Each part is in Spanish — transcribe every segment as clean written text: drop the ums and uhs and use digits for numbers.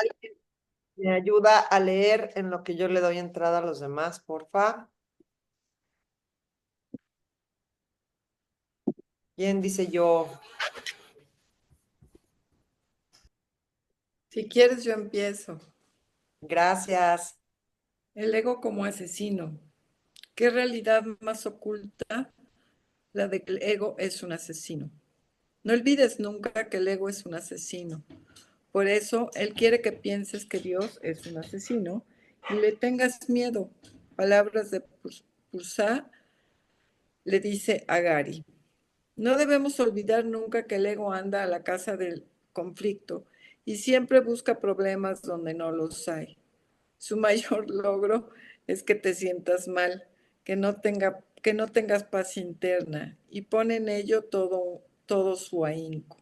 ¿Alguien me ayuda a leer en lo que yo le doy entrada a los demás, porfa? ¿Quién dice yo? Si quieres, yo empiezo. Gracias. El ego como asesino. ¿Qué realidad más oculta la de que el ego es un asesino? No olvides nunca que el ego es un asesino. Por eso, él quiere que pienses que Dios es un asesino y le tengas miedo. Palabras de Pursa le dice a Gary. No debemos olvidar nunca que el ego anda a la casa del conflicto y siempre busca problemas donde no los hay. Su mayor logro es que te sientas mal, que no tengas paz interna y pone en ello todo su ahínco.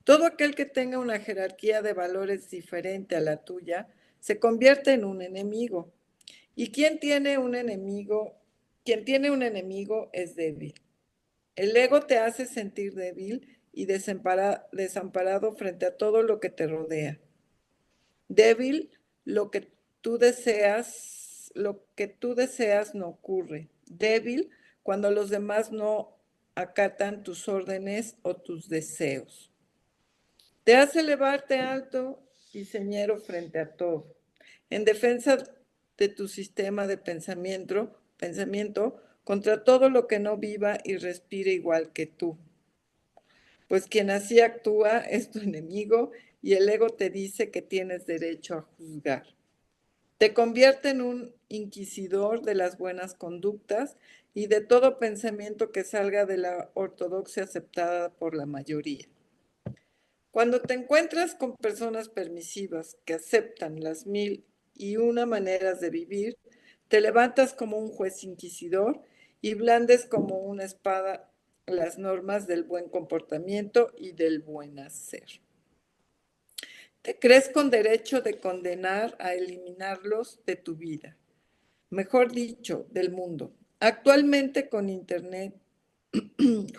Todo aquel que tenga una jerarquía de valores diferente a la tuya se convierte en un enemigo. Y quien tiene un enemigo es débil. El ego te hace sentir débil y desamparado frente a todo lo que te rodea. Débil, lo que tú deseas no ocurre. Débil cuando los demás no acatan tus órdenes o tus deseos. Te hace elevarte alto y señero frente a todo. En defensa de tu sistema de pensamiento contra todo lo que no viva y respire igual que tú. Pues quien así actúa es tu enemigo y el ego te dice que tienes derecho a juzgar. Te convierte en un inquisidor de las buenas conductas y de todo pensamiento que salga de la ortodoxia aceptada por la mayoría. Cuando te encuentras con personas permisivas que aceptan las mil y una maneras de vivir, te levantas como un juez inquisidor y blandes como una espada las normas del buen comportamiento y del buen hacer. Te crees con derecho de condenar a eliminarlos de tu vida, mejor dicho, del mundo. Actualmente con Internet,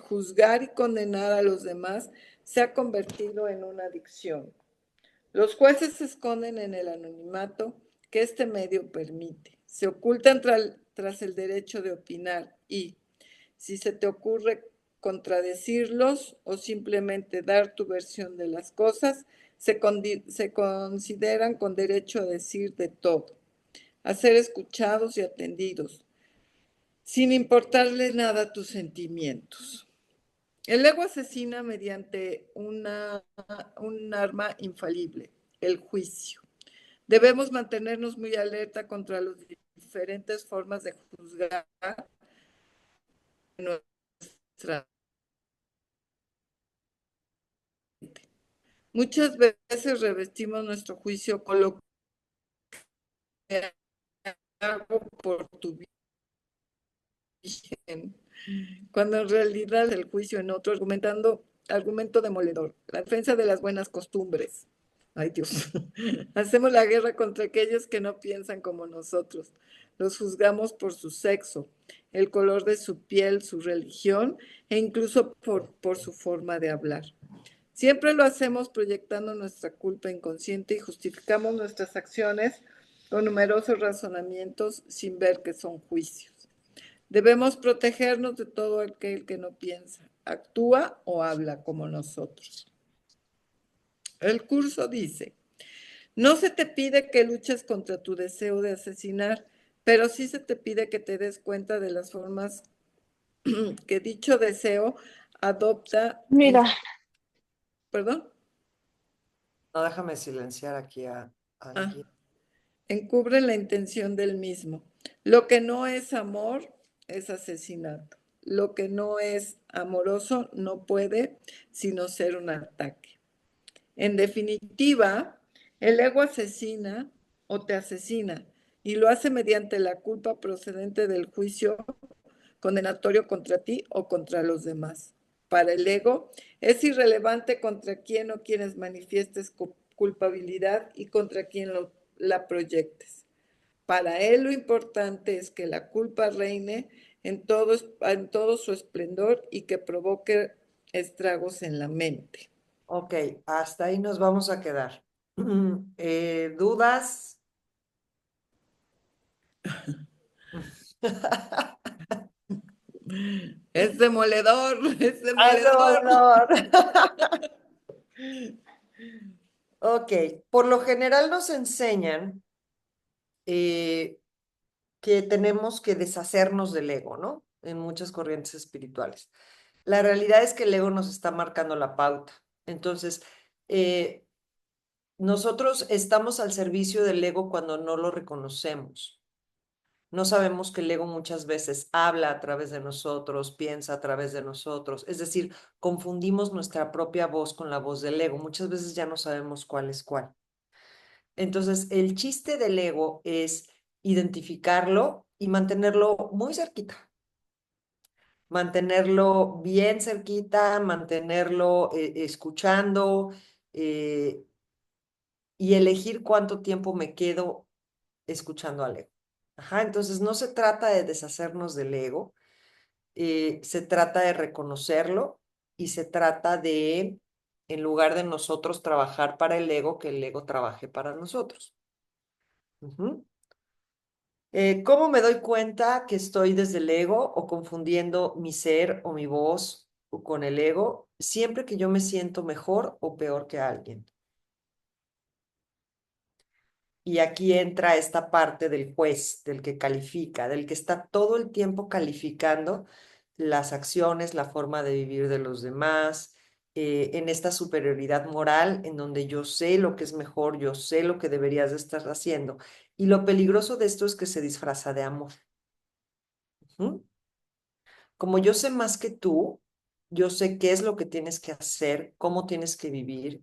juzgar y condenar a los demás se ha convertido en una adicción. Los jueces se esconden en el anonimato que este medio permite. Se ocultan tras el derecho de opinar y, si se te ocurre contradecirlos o simplemente dar tu versión de las cosas, se consideran con derecho a decir de todo, a ser escuchados y atendidos, sin importarle nada a tus sentimientos. El ego asesina mediante un arma infalible, el juicio. Debemos mantenernos muy alerta contra las diferentes formas de juzgar nuestra mente. Muchas veces revestimos nuestro juicio con lo que hago por tu bien, cuando en realidad el juicio en otro argumento demoledor, la defensa de las buenas costumbres. Ay Dios, hacemos la guerra contra aquellos que no piensan como nosotros. Los juzgamos por su sexo, el color de su piel, su religión e incluso por su forma de hablar. Siempre lo hacemos proyectando nuestra culpa inconsciente y justificamos nuestras acciones con numerosos razonamientos sin ver que son juicios. Debemos protegernos de todo aquel que no piensa, actúa o habla como nosotros. El curso dice, no se te pide que luches contra tu deseo de asesinar, pero sí se te pide que te des cuenta de las formas que dicho deseo adopta en, Mira, perdón, No, déjame silenciar aquí a ah, alguien. encubren la intención del mismo. Lo que no es amor es asesinato. Lo que no es amoroso no puede sino ser un ataque. En definitiva, el ego asesina o te asesina y lo hace mediante la culpa procedente del juicio condenatorio contra ti o contra los demás. Para el ego es irrelevante contra quién o quienes manifiestes culpabilidad y contra quién la proyectes. Para él lo importante es que la culpa reine en todo su esplendor y que provoque estragos en la mente. Ok, hasta ahí nos vamos a quedar. ¿Dudas? Es demoledor, es ¡Ay, demoledor. dolor! Ok, por lo general nos enseñan eh, que tenemos que deshacernos del ego, ¿no? En muchas corrientes espirituales. La realidad es que el ego nos está marcando la pauta. Entonces, eh, nosotros estamos al servicio del ego cuando no lo reconocemos. No sabemos que el ego muchas veces habla a través de nosotros, piensa a través de nosotros. Es decir, confundimos nuestra propia voz con la voz del ego. Muchas veces ya no sabemos cuál es cuál. Entonces, el chiste del ego es identificarlo y mantenerlo muy cerquita, mantenerlo bien cerquita, mantenerlo escuchando eh, y elegir cuánto tiempo me quedo escuchando al ego. Ajá, entonces no se trata de deshacernos del ego, se trata de reconocerlo y se trata de, en lugar de nosotros trabajar para el ego, que el ego trabaje para nosotros. Ujú. ¿Cómo me doy cuenta que estoy desde el ego o confundiendo mi ser o mi voz con el ego? Siempre que yo me siento mejor o peor que alguien. Y aquí entra esta parte del juez, del que califica, del que está todo el tiempo calificando las acciones, la forma de vivir de los demás, en esta superioridad moral en donde yo sé lo que es mejor, yo sé lo que deberías de estar haciendo. Y lo peligroso de esto es que se disfraza de amor. ¿Mm? Como yo sé más que tú, yo sé qué es lo que tienes que hacer, cómo tienes que vivir,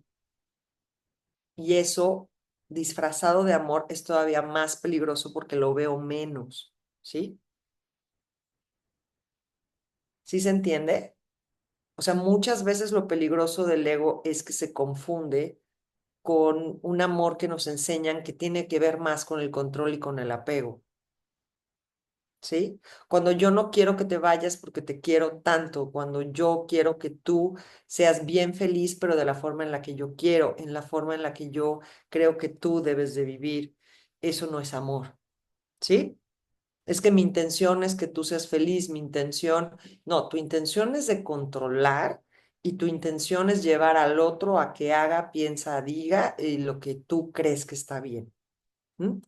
y eso disfrazado de amor es todavía más peligroso porque lo veo menos, ¿sí? ¿Sí se entiende? O sea, muchas veces lo peligroso del ego es que se confunde con un amor que nos enseñan que tiene que ver más con el control y con el apego. ¿Sí? Cuando yo no quiero que te vayas porque te quiero tanto, cuando yo quiero que tú seas bien feliz, pero de la forma en la que yo quiero, en la forma en la que yo creo que tú debes de vivir, eso no es amor, ¿sí? Es que mi intención es que tú seas feliz, mi intención, no, tu intención es de controlar y tu intención es llevar al otro a que haga, piensa, diga lo que tú crees que está bien. ¿M?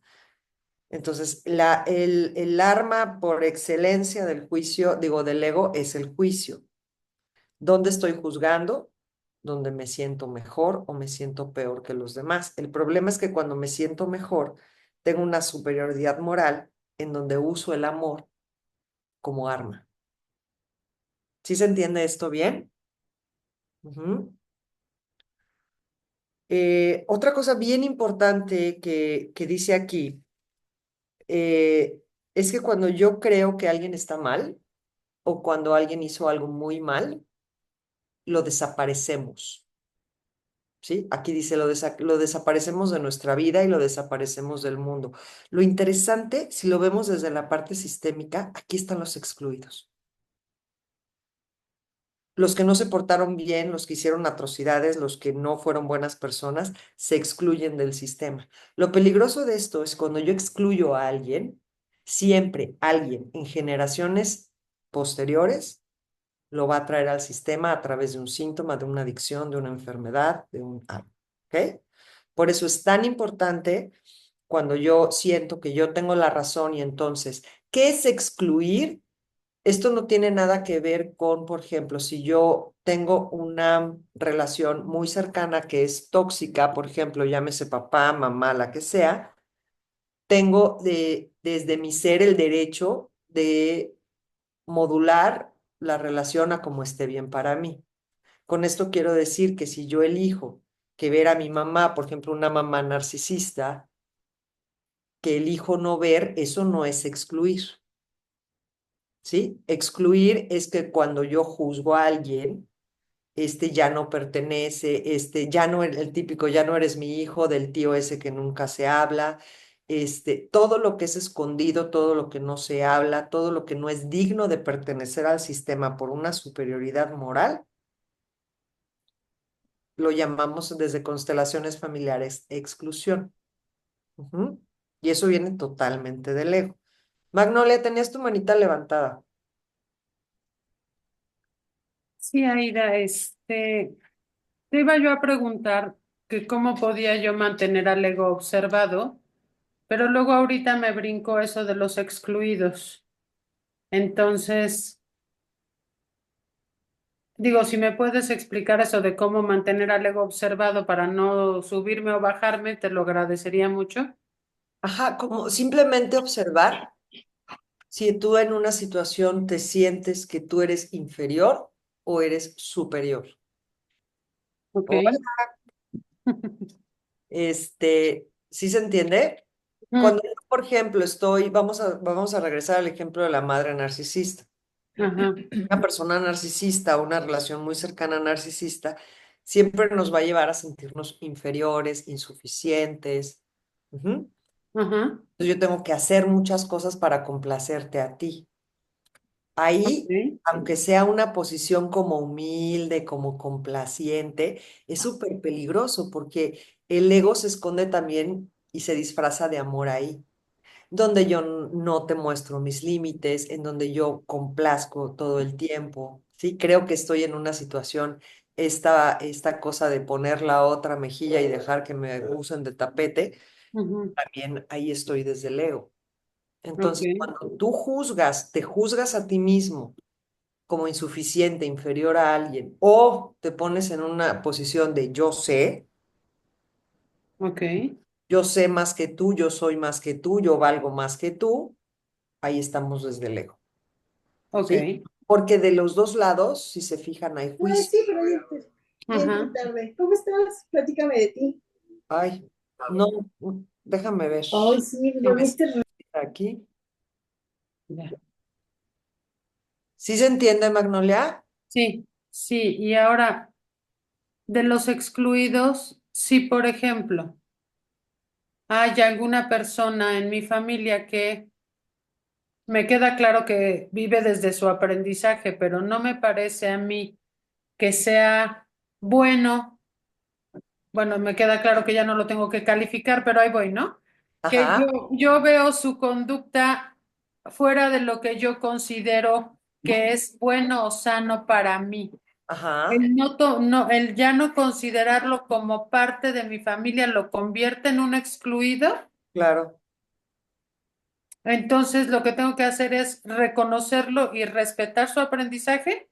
Entonces, el arma por excelencia del juicio, digo, del ego, es el juicio. ¿Dónde estoy juzgando? ¿Dónde me siento mejor o me siento peor que los demás? El problema es que cuando me siento mejor, tengo una superioridad moral en donde uso el amor como arma. ¿Sí se entiende esto bien? Ujú. Otra cosa bien importante que dice aquí eh, es que cuando yo creo que alguien está mal, o cuando alguien hizo algo muy mal, lo desaparecemos, ¿sí? Aquí dice, lo desaparecemos de nuestra vida y lo desaparecemos del mundo. Lo interesante, si lo vemos desde la parte sistémica, aquí están los excluidos. Los que no se portaron bien, los que hicieron atrocidades, los que no fueron buenas personas, se excluyen del sistema. Lo peligroso de esto es cuando yo excluyo a alguien, siempre alguien en generaciones posteriores lo va a traer al sistema a través de un síntoma, de una adicción, de una enfermedad, de un algo. ¿Ok? Por eso es tan importante cuando yo siento que yo tengo la razón y entonces, ¿qué es excluir? Esto no tiene nada que ver con, por ejemplo, si yo tengo una relación muy cercana que es tóxica, por ejemplo, llámese papá, mamá, la que sea, tengo desde mi ser el derecho de modular la relación a como esté bien para mí. Con esto quiero decir que si yo elijo que ver a mi mamá, por ejemplo, una mamá narcisista, que elijo no ver, eso no es excluir, ¿sí? Excluir es que cuando yo juzgo a alguien, este ya no pertenece, este ya no, el típico, ya no eres mi hijo, del tío ese que nunca se habla, todo lo que es escondido, todo lo que no se habla, todo lo que no es digno de pertenecer al sistema por una superioridad moral, lo llamamos desde constelaciones familiares exclusión. Ujú. Y eso viene totalmente del ego. Magnolia, tenías tu manita levantada. Sí, Aida, te iba yo a preguntar que cómo podía yo mantener al ego observado, pero luego ahorita me brincó eso de los excluidos. Entonces, digo, si me puedes explicar eso de cómo mantener al ego observado para no subirme o bajarme, te lo agradecería mucho. Ajá, como simplemente observar si tú en una situación te sientes que tú eres inferior o eres superior. Ok. Hola. ¿Sí se entiende? Mm, Cuando yo, por ejemplo, vamos a regresar al ejemplo de la madre narcisista. ajá, Una persona narcisista, una relación muy cercana narcisista, siempre nos va a llevar a sentirnos inferiores, insuficientes. Ujú. ajá, Entonces yo tengo que hacer muchas cosas para complacerte a ti. Ahí, ok, aunque sea una posición como humilde, como complaciente, es súper peligroso porque el ego se esconde también y se disfraza de amor ahí, donde yo no te muestro mis límites, en donde yo complazco todo el tiempo, ¿sí? Creo que estoy en una situación, esta cosa de poner la otra mejilla y dejar que me usen de tapete, ujú, también ahí estoy desde el ego. ok, Entonces, cuando tú juzgas, te juzgas a ti mismo como insuficiente, inferior a alguien, o te pones en una posición de ok, yo sé más que tú, yo soy más que tú, yo valgo más que tú, ahí estamos desde el ego, ok, ¿sí? Porque de los dos lados, si se fijan, hay Ay, juicio. sí, pero ya, ya entré ajá, tarde. ¿Cómo estás? Platícame de ti. Ay, no, déjame ver. Ay, sí, Déjame volviste. aquí. ya. ¿Sí se entiende, Magnolia? Sí, sí, y ahora, de los excluidos, si por ejemplo hay alguna persona en mi familia que me queda claro que vive desde su aprendizaje, pero no me parece a mí que sea bueno. Bueno, me queda claro que ya no lo tengo que calificar, pero ahí voy, ¿no? Que Ajá, yo veo su conducta fuera de lo que yo considero que es bueno o sano para mí. ajá, El ya no considerarlo como parte de mi familia lo convierte en un excluido. claro. Entonces, lo que tengo que hacer es reconocerlo y respetar su aprendizaje.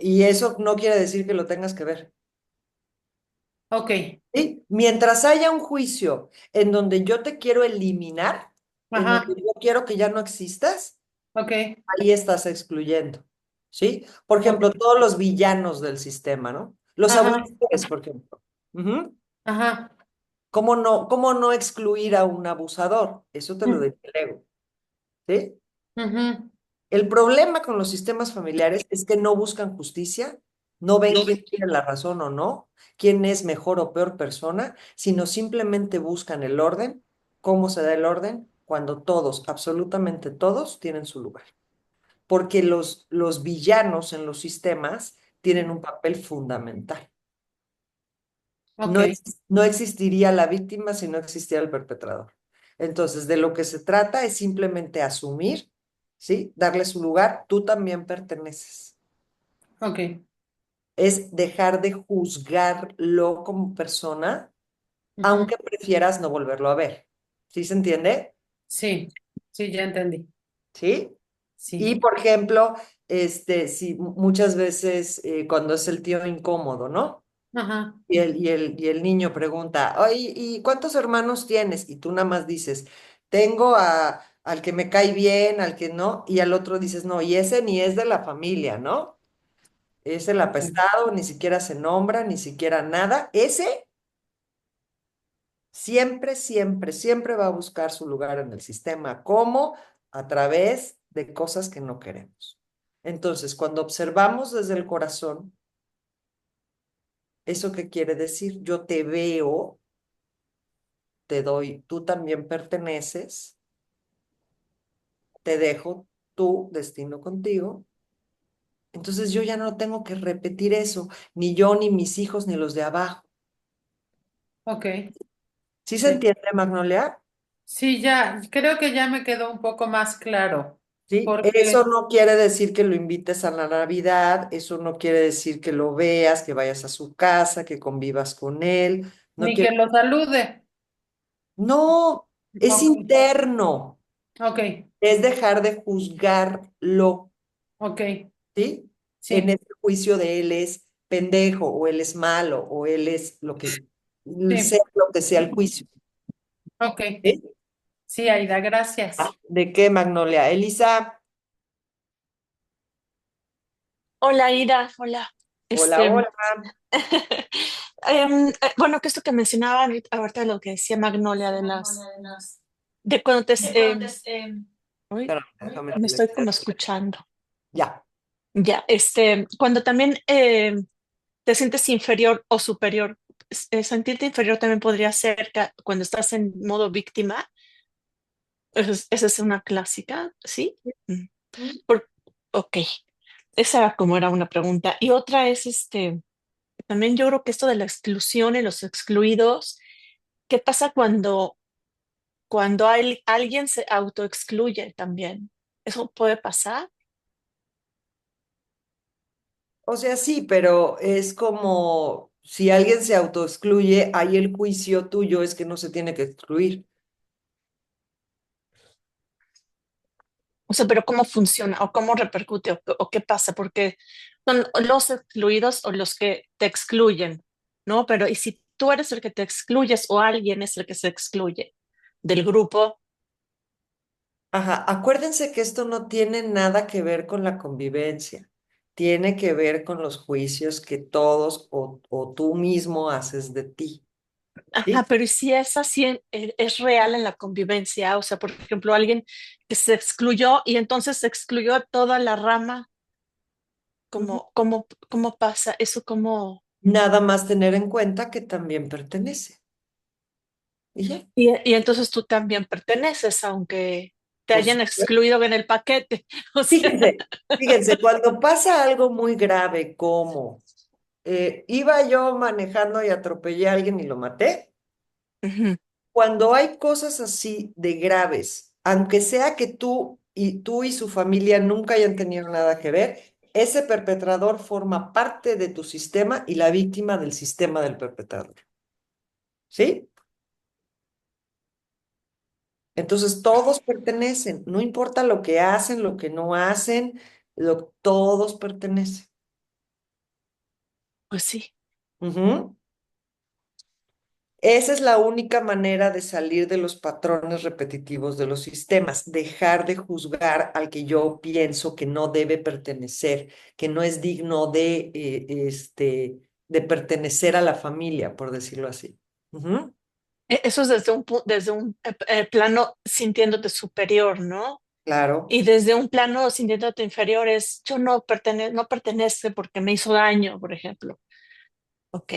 Y eso no quiere decir que lo tengas que ver. Ok, ¿Sí? Mientras haya un juicio en donde yo te quiero eliminar, en donde ajá, yo quiero que ya no existas, ok, ahí estás excluyendo, ¿sí? Por ok, ejemplo, todos los villanos del sistema, ¿no? Los ajá, abusadores, por ejemplo. Ujú. ajá, ¿Cómo no excluir a un abusador? Eso te lo mm, dice el ego, ¿sí? ujú, El problema con los sistemas familiares es que no buscan justicia, no ven quién tiene la razón o no, quién es mejor o peor persona, sino simplemente buscan el orden. ¿Cómo se da el orden? Cuando todos, absolutamente todos, tienen su lugar. Porque los villanos en los sistemas tienen un papel fundamental. ok, No existiría la víctima si no existiera el perpetrador. Entonces, de lo que se trata es simplemente asumir, ¿sí? Darle su lugar, tú también perteneces. ok, Es dejar de juzgarlo como persona, ujú, aunque prefieras no volverlo a ver. ¿Sí se entiende? sí, sí, ya entendí, ¿Sí? Y, sí, por ejemplo, sí, muchas veces cuando es el tío incómodo, ¿no? ajá, Y el niño pregunta, oye, ¿y cuántos hermanos tienes? Y tú nada más dices, tengo al que me cae bien, al que no, y al otro dices, no, y ese ni es de la familia, ¿no? Es el ok, apestado, ni siquiera se nombra, ni siquiera nada. Ese siempre, siempre, siempre va a buscar su lugar en el sistema. ¿Cómo? A través de cosas que no queremos. Entonces, cuando observamos desde el corazón, ¿eso qué quiere decir? Yo te veo, te doy, tú también perteneces, te dejo tu destino contigo Entonces yo ya no tengo que repetir eso, ni yo, ni mis hijos, ni los de abajo. Ok, ¿Sí se sí. entiende, Magnolia? Sí, ya, creo que ya me quedó un poco más claro, ¿Sí? Eso porque no quiere decir que lo invites a la Navidad, eso no quiere decir que lo veas, que vayas a su casa, que convivas con él. No ni que quiere... lo salude. No, es Ok, interno, ok, es dejar de juzgarlo, ok, ¿sí? En sí, ese juicio de él es pendejo, o él es malo, o él es lo que sea, sí, lo que sea el juicio. ok. ¿Sí? Sí, Aida, gracias. ¿De qué, Magnolia? Elisa, Hola, Ida, hola. hola, Este, hola. bueno, que esto que mencionaba ahorita de lo que decía Magnolia de cuando uy, Espérame, déjame me estoy como silenciar. escuchando. Ya. Ya, cuando también te sientes inferior o superior, sentirte inferior también podría ser cuando estás en modo víctima. Esa es una clásica, ¿sí? Mm. Por- ok, esa era como era una pregunta. Y otra es también yo creo que esto de la exclusión y los excluidos, ¿qué pasa cuando alguien se autoexcluye también? ¿Eso puede pasar? O sea, sí, pero es como si alguien se autoexcluye, ahí el juicio tuyo es que no se tiene que excluir. O sea, pero ¿cómo funciona o cómo repercute o qué pasa? Porque son los excluidos o los que te excluyen, ¿no? Pero ¿y si tú eres el que te excluyes o alguien es el que se excluye del grupo? Ajá, acuérdense que esto no tiene nada que ver con la convivencia, tiene que ver con los juicios que todos o tú mismo haces de ti, Ajá, ¿sí? pero ¿y si es así, es real en la convivencia? O sea, por ejemplo, alguien que se excluyó y entonces se excluyó a toda la rama, Ujú. ¿cómo pasa? Eso como... Nada más tener en cuenta que también pertenece. ¿Y ya? Y entonces tú también perteneces, aunque te Pues hayan excluido en el paquete. O sea, fíjense, fíjense, cuando pasa algo muy grave como iba yo manejando y atropellé a alguien y lo maté. ujú, Cuando hay cosas así de graves, aunque sea que tú y su familia nunca hayan tenido nada que ver, ese perpetrador forma parte de tu sistema y la víctima del sistema del perpetrador. ¿Sí? Entonces todos pertenecen, no importa lo que hacen, lo que no hacen, todos pertenecen. pues sí. Ujú. Esa es la única manera de salir de los patrones repetitivos de los sistemas, dejar de juzgar al que yo pienso que no debe pertenecer, que no es digno de pertenecer a la familia, por decirlo así. Ujú. Eso es desde un plano sintiéndote superior, ¿no? Claro. Y desde un plano sintiéndote inferior es, yo no pertenece porque me hizo daño, por ejemplo. Ok.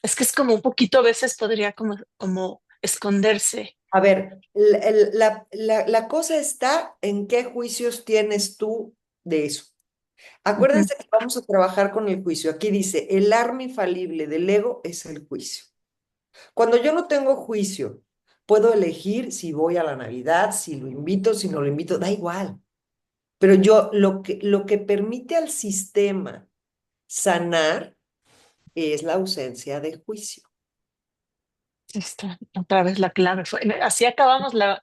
Es que es como un poquito a veces podría como esconderse. A ver, la cosa está en qué juicios tienes tú de eso. Ujú. Acuérdense que vamos a trabajar con el juicio. Aquí dice, el arma infalible del ego es el juicio. Cuando yo no tengo juicio, puedo elegir si voy a la Navidad, si lo invito, si no lo invito, da igual. Pero yo lo que permite al sistema sanar es la ausencia de juicio. Está otra vez la clave. Así acabamos la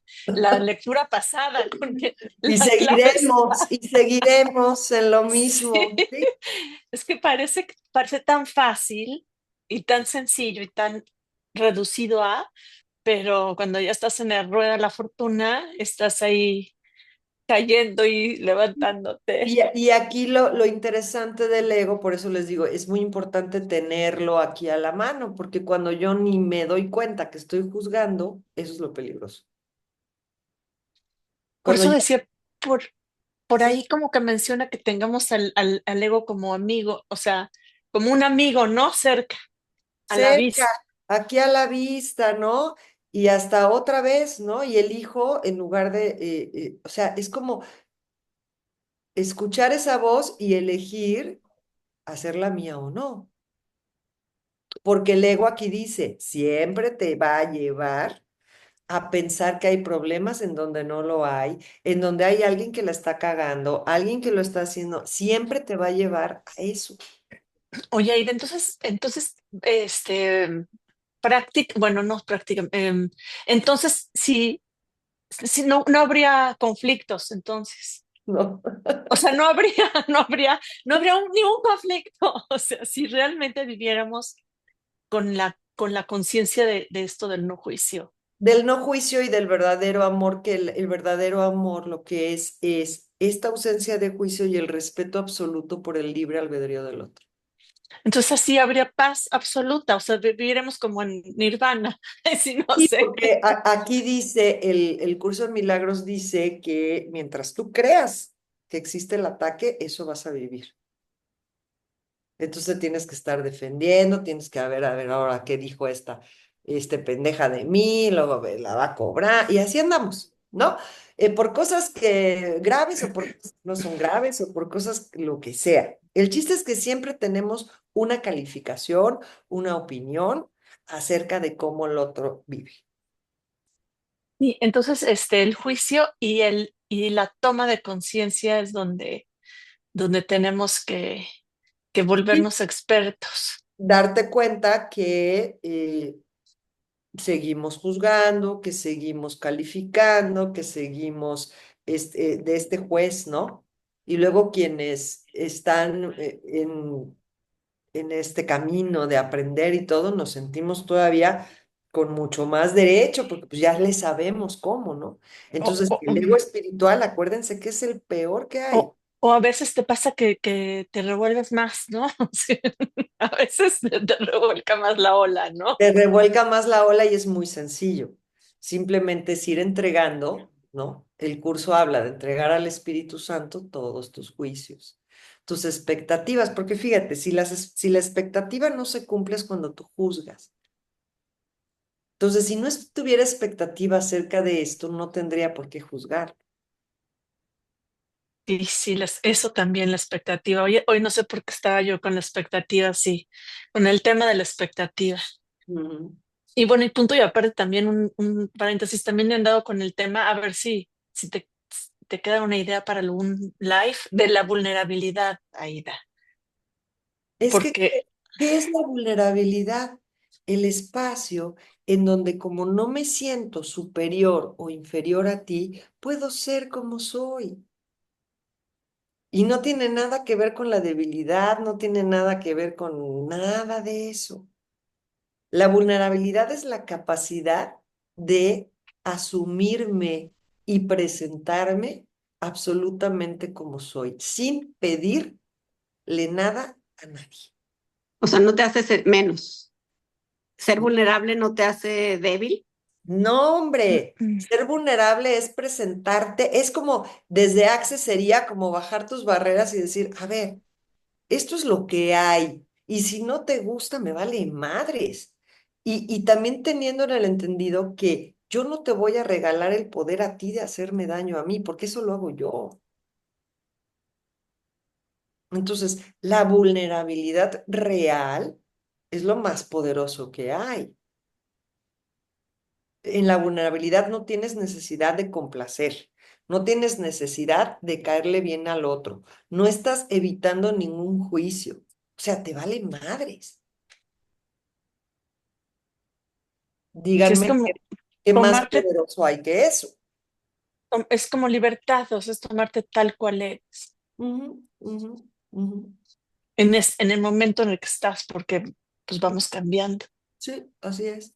lectura pasada, porque Y la clave seguiremos, está. y seguiremos en lo Sí. mismo, ¿sí? Es que parece tan fácil y tan sencillo y tan reducido pero cuando ya estás en la rueda de la fortuna, estás ahí cayendo y levantándote. Y aquí lo interesante del ego, por eso les digo, es muy importante tenerlo aquí a la mano, porque cuando yo ni me doy cuenta que estoy juzgando, eso es lo peligroso. Por Cuando eso ya decía, por sí, ahí como que menciona que tengamos al ego como amigo, o sea, como un amigo, ¿no? Cerca, a la cerca, vista. aquí a la vista, ¿no? Y hasta otra vez, ¿no? Y el hijo, en lugar de, o sea, escuchar esa voz y elegir hacerla mía o no. Porque el ego aquí dice, siempre te va a llevar a pensar que hay problemas en donde no lo hay, en donde hay alguien que la está cagando, alguien que lo está haciendo, siempre te va a llevar a eso. Oye, Aida, entonces, bueno, no práctica, entonces, si no habría conflictos, entonces. ¿No? O sea, no habría, ni un conflicto. O sea, si realmente viviéramos con la conciencia de esto del no juicio. Del no juicio y del verdadero amor, que el verdadero amor lo que es esta ausencia de juicio y el respeto absoluto por el libre albedrío del otro. Entonces así habría paz absoluta, o sea, viviéramos como en nirvana, sí, no Sí, sé. porque aquí dice, el curso de milagros dice que mientras tú creas que existe el ataque, eso vas a vivir. Entonces tienes que estar defendiendo, tienes que a ver ahora qué dijo pendeja de mí, luego la va a cobrar, y así andamos, ¿no? Por cosas que graves o por cosas que no son graves o por cosas lo que sea. El chiste es que siempre tenemos una calificación, una opinión acerca de cómo el otro vive. Y entonces el juicio y la toma de conciencia es donde tenemos que Y volvernos expertos. darte cuenta que seguimos juzgando, que seguimos calificando, que seguimos de este juez, ¿no? Y luego quienes están en este camino de aprender y todo, nos sentimos todavía con mucho más derecho, porque pues ya le sabemos cómo, ¿no? O, Entonces, o, el ego espiritual, acuérdense que es el peor que hay. o a veces te pasa que te revuelves más, ¿no? Sí, a veces te revuelca más la ola, ¿no? Te revuelca más la ola y es muy sencillo. Simplemente es ir entregando, ¿no? El curso habla de entregar al Espíritu Santo todos tus juicios, tus expectativas, porque fíjate, si la expectativa no se cumple es cuando tú juzgas. Entonces, si no tuviera expectativa acerca de esto, no tendría por qué juzgar. Sí, sí, eso también, la expectativa. Hoy no sé por qué estaba yo con la expectativa, sí, con el tema de la expectativa. Ujú. Y bueno, y punto y aparte también un paréntesis, también he andado con el tema, a ver si te queda una idea para algún live de la vulnerabilidad, Aida. Es que, Porque ¿qué es la vulnerabilidad? El espacio en donde como no me siento superior o inferior a ti, puedo ser como soy. Y no tiene nada que ver con la debilidad, no tiene nada que ver con nada de eso. La vulnerabilidad es la capacidad de asumirme y presentarme absolutamente como soy, sin pedirle nada a nadie. O sea, no te hace ser menos. Ser vulnerable no te hace débil. No, mm, hombre, mm, ser vulnerable es presentarte, es como desde Access sería como bajar tus barreras y decir, a ver, esto es lo que hay. Y si no te gusta, me vale madres. Y también teniendo en el entendido que yo no te voy a regalar el poder a ti de hacerme daño a mí, porque eso lo hago yo. Entonces, la vulnerabilidad real es lo más poderoso que hay. En la vulnerabilidad no tienes necesidad de complacer, no tienes necesidad de caerle bien al otro, no estás evitando ningún juicio. O sea, te vale madres. sí, es Díganme como qué más tomarte, poderoso hay que eso. es como libertad, o sea, es tomarte tal cual eres, Ujú, ujú, ujú. en el momento en el que estás, porque pues vamos cambiando. Sí, así es.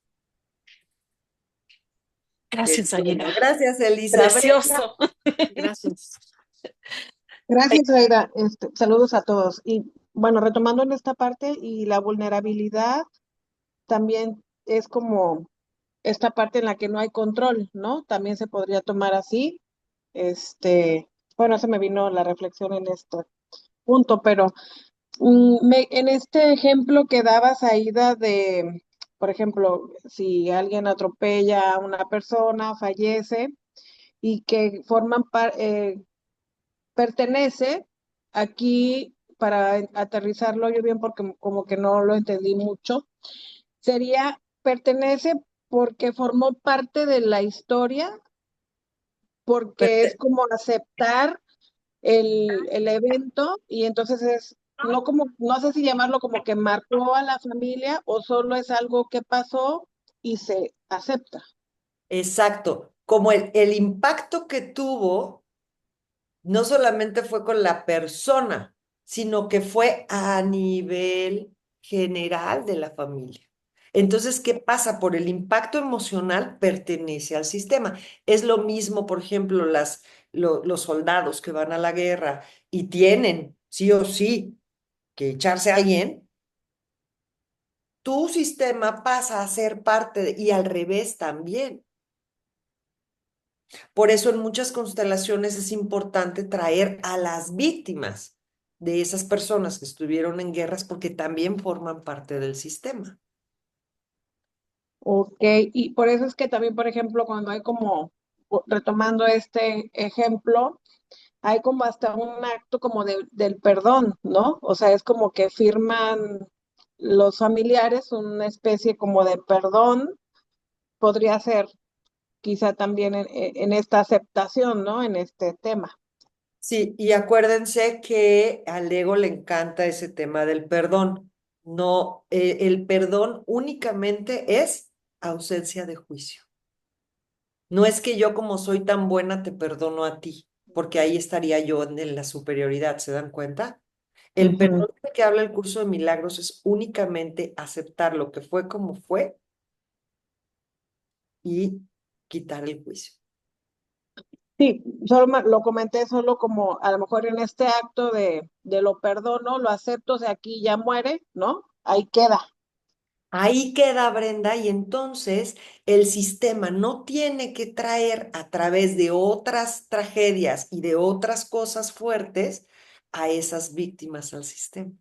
Qué Gracias, bueno. Aida. Gracias, Elizabeth. Precioso. Gracias. Gracias, Aida. Saludos a todos. Y bueno, retomando en esta parte y la vulnerabilidad también es como esta parte en la que no hay control, ¿no? También se podría tomar así. Bueno, se me vino la reflexión en este punto, pero en este ejemplo que dabas, Aida, por ejemplo, si alguien atropella a una persona, fallece y que forman parte, pertenece, aquí para aterrizarlo yo bien porque como que no lo entendí mucho, sería pertenece porque formó parte de la historia, porque es Perte- como aceptar el evento y entonces es, no como, no sé si llamarlo como que marcó a la familia o solo es algo que pasó y se acepta. Exacto, como el impacto que tuvo no solamente fue con la persona, sino que fue a nivel general de la familia. Entonces, ¿qué pasa? Por el impacto emocional pertenece al sistema. Es lo mismo, por ejemplo, los soldados que van a la guerra y tienen, sí o sí, que echarse a alguien, tu sistema pasa a ser y al revés también. Por eso en muchas constelaciones es importante traer a las víctimas de esas personas que estuvieron en guerras porque también forman parte del sistema. Ok, y por eso es que también, por ejemplo, cuando hay como, retomando este ejemplo, hay como hasta un acto como del perdón, ¿no? O sea, es como que firman los familiares una especie como de perdón, podría ser quizá también en esta aceptación, ¿no? En este tema. Sí, y acuérdense que al ego le encanta ese tema del perdón. No, el perdón únicamente es ausencia de juicio. No es que yo como soy tan buena te perdono a ti, porque ahí estaría yo en la superioridad, ¿se dan cuenta? El Ujú. perdón de que habla el curso de milagros es únicamente aceptar lo que fue como fue y quitar el juicio. Sí, solo lo comenté solo como a lo mejor en este acto de lo perdono, lo acepto, o sea, aquí ya muere, ¿no? Ahí queda. Ahí queda Brenda y entonces el sistema no tiene que traer a través de otras tragedias y de otras cosas fuertes a esas víctimas al sistema.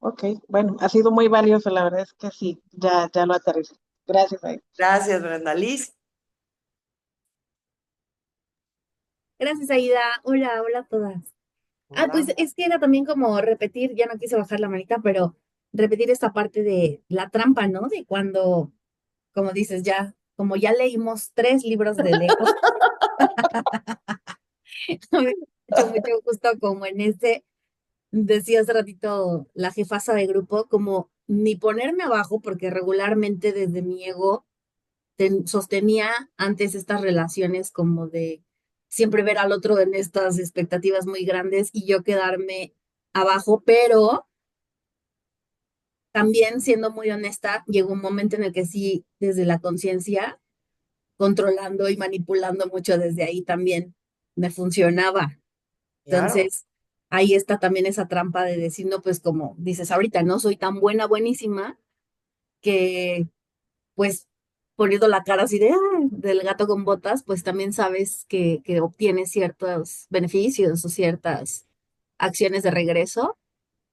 Ok, bueno, ha sido muy valioso, la verdad es que sí, ya lo aterricé. Gracias, Aida. Gracias, Brenda Liz. Gracias, Aida. Hola, hola a todas. Pues Hola. es que era también como repetir, ya no quise bajar la manita, pero repetir esta parte de la trampa, ¿no? De cuando, como dices, ya, como ya leímos 3 libros de Lego, me ha hecho mucho gusto como en este, decía hace ratito la jefasa de grupo, como ni ponerme abajo, porque regularmente desde mi ego sostenía antes estas relaciones como de siempre ver al otro en estas expectativas muy grandes y yo quedarme abajo, pero también siendo muy honesta, llegó un momento en el que sí, desde la conciencia, controlando y manipulando mucho desde ahí también me funcionaba. Claro. Entonces, ahí está también esa trampa de decir, no, pues como dices ahorita, no soy tan buena, buenísima, que pues poniendo la cara así de, del gato con botas, pues también sabes que obtienes ciertos beneficios o ciertas acciones de regreso.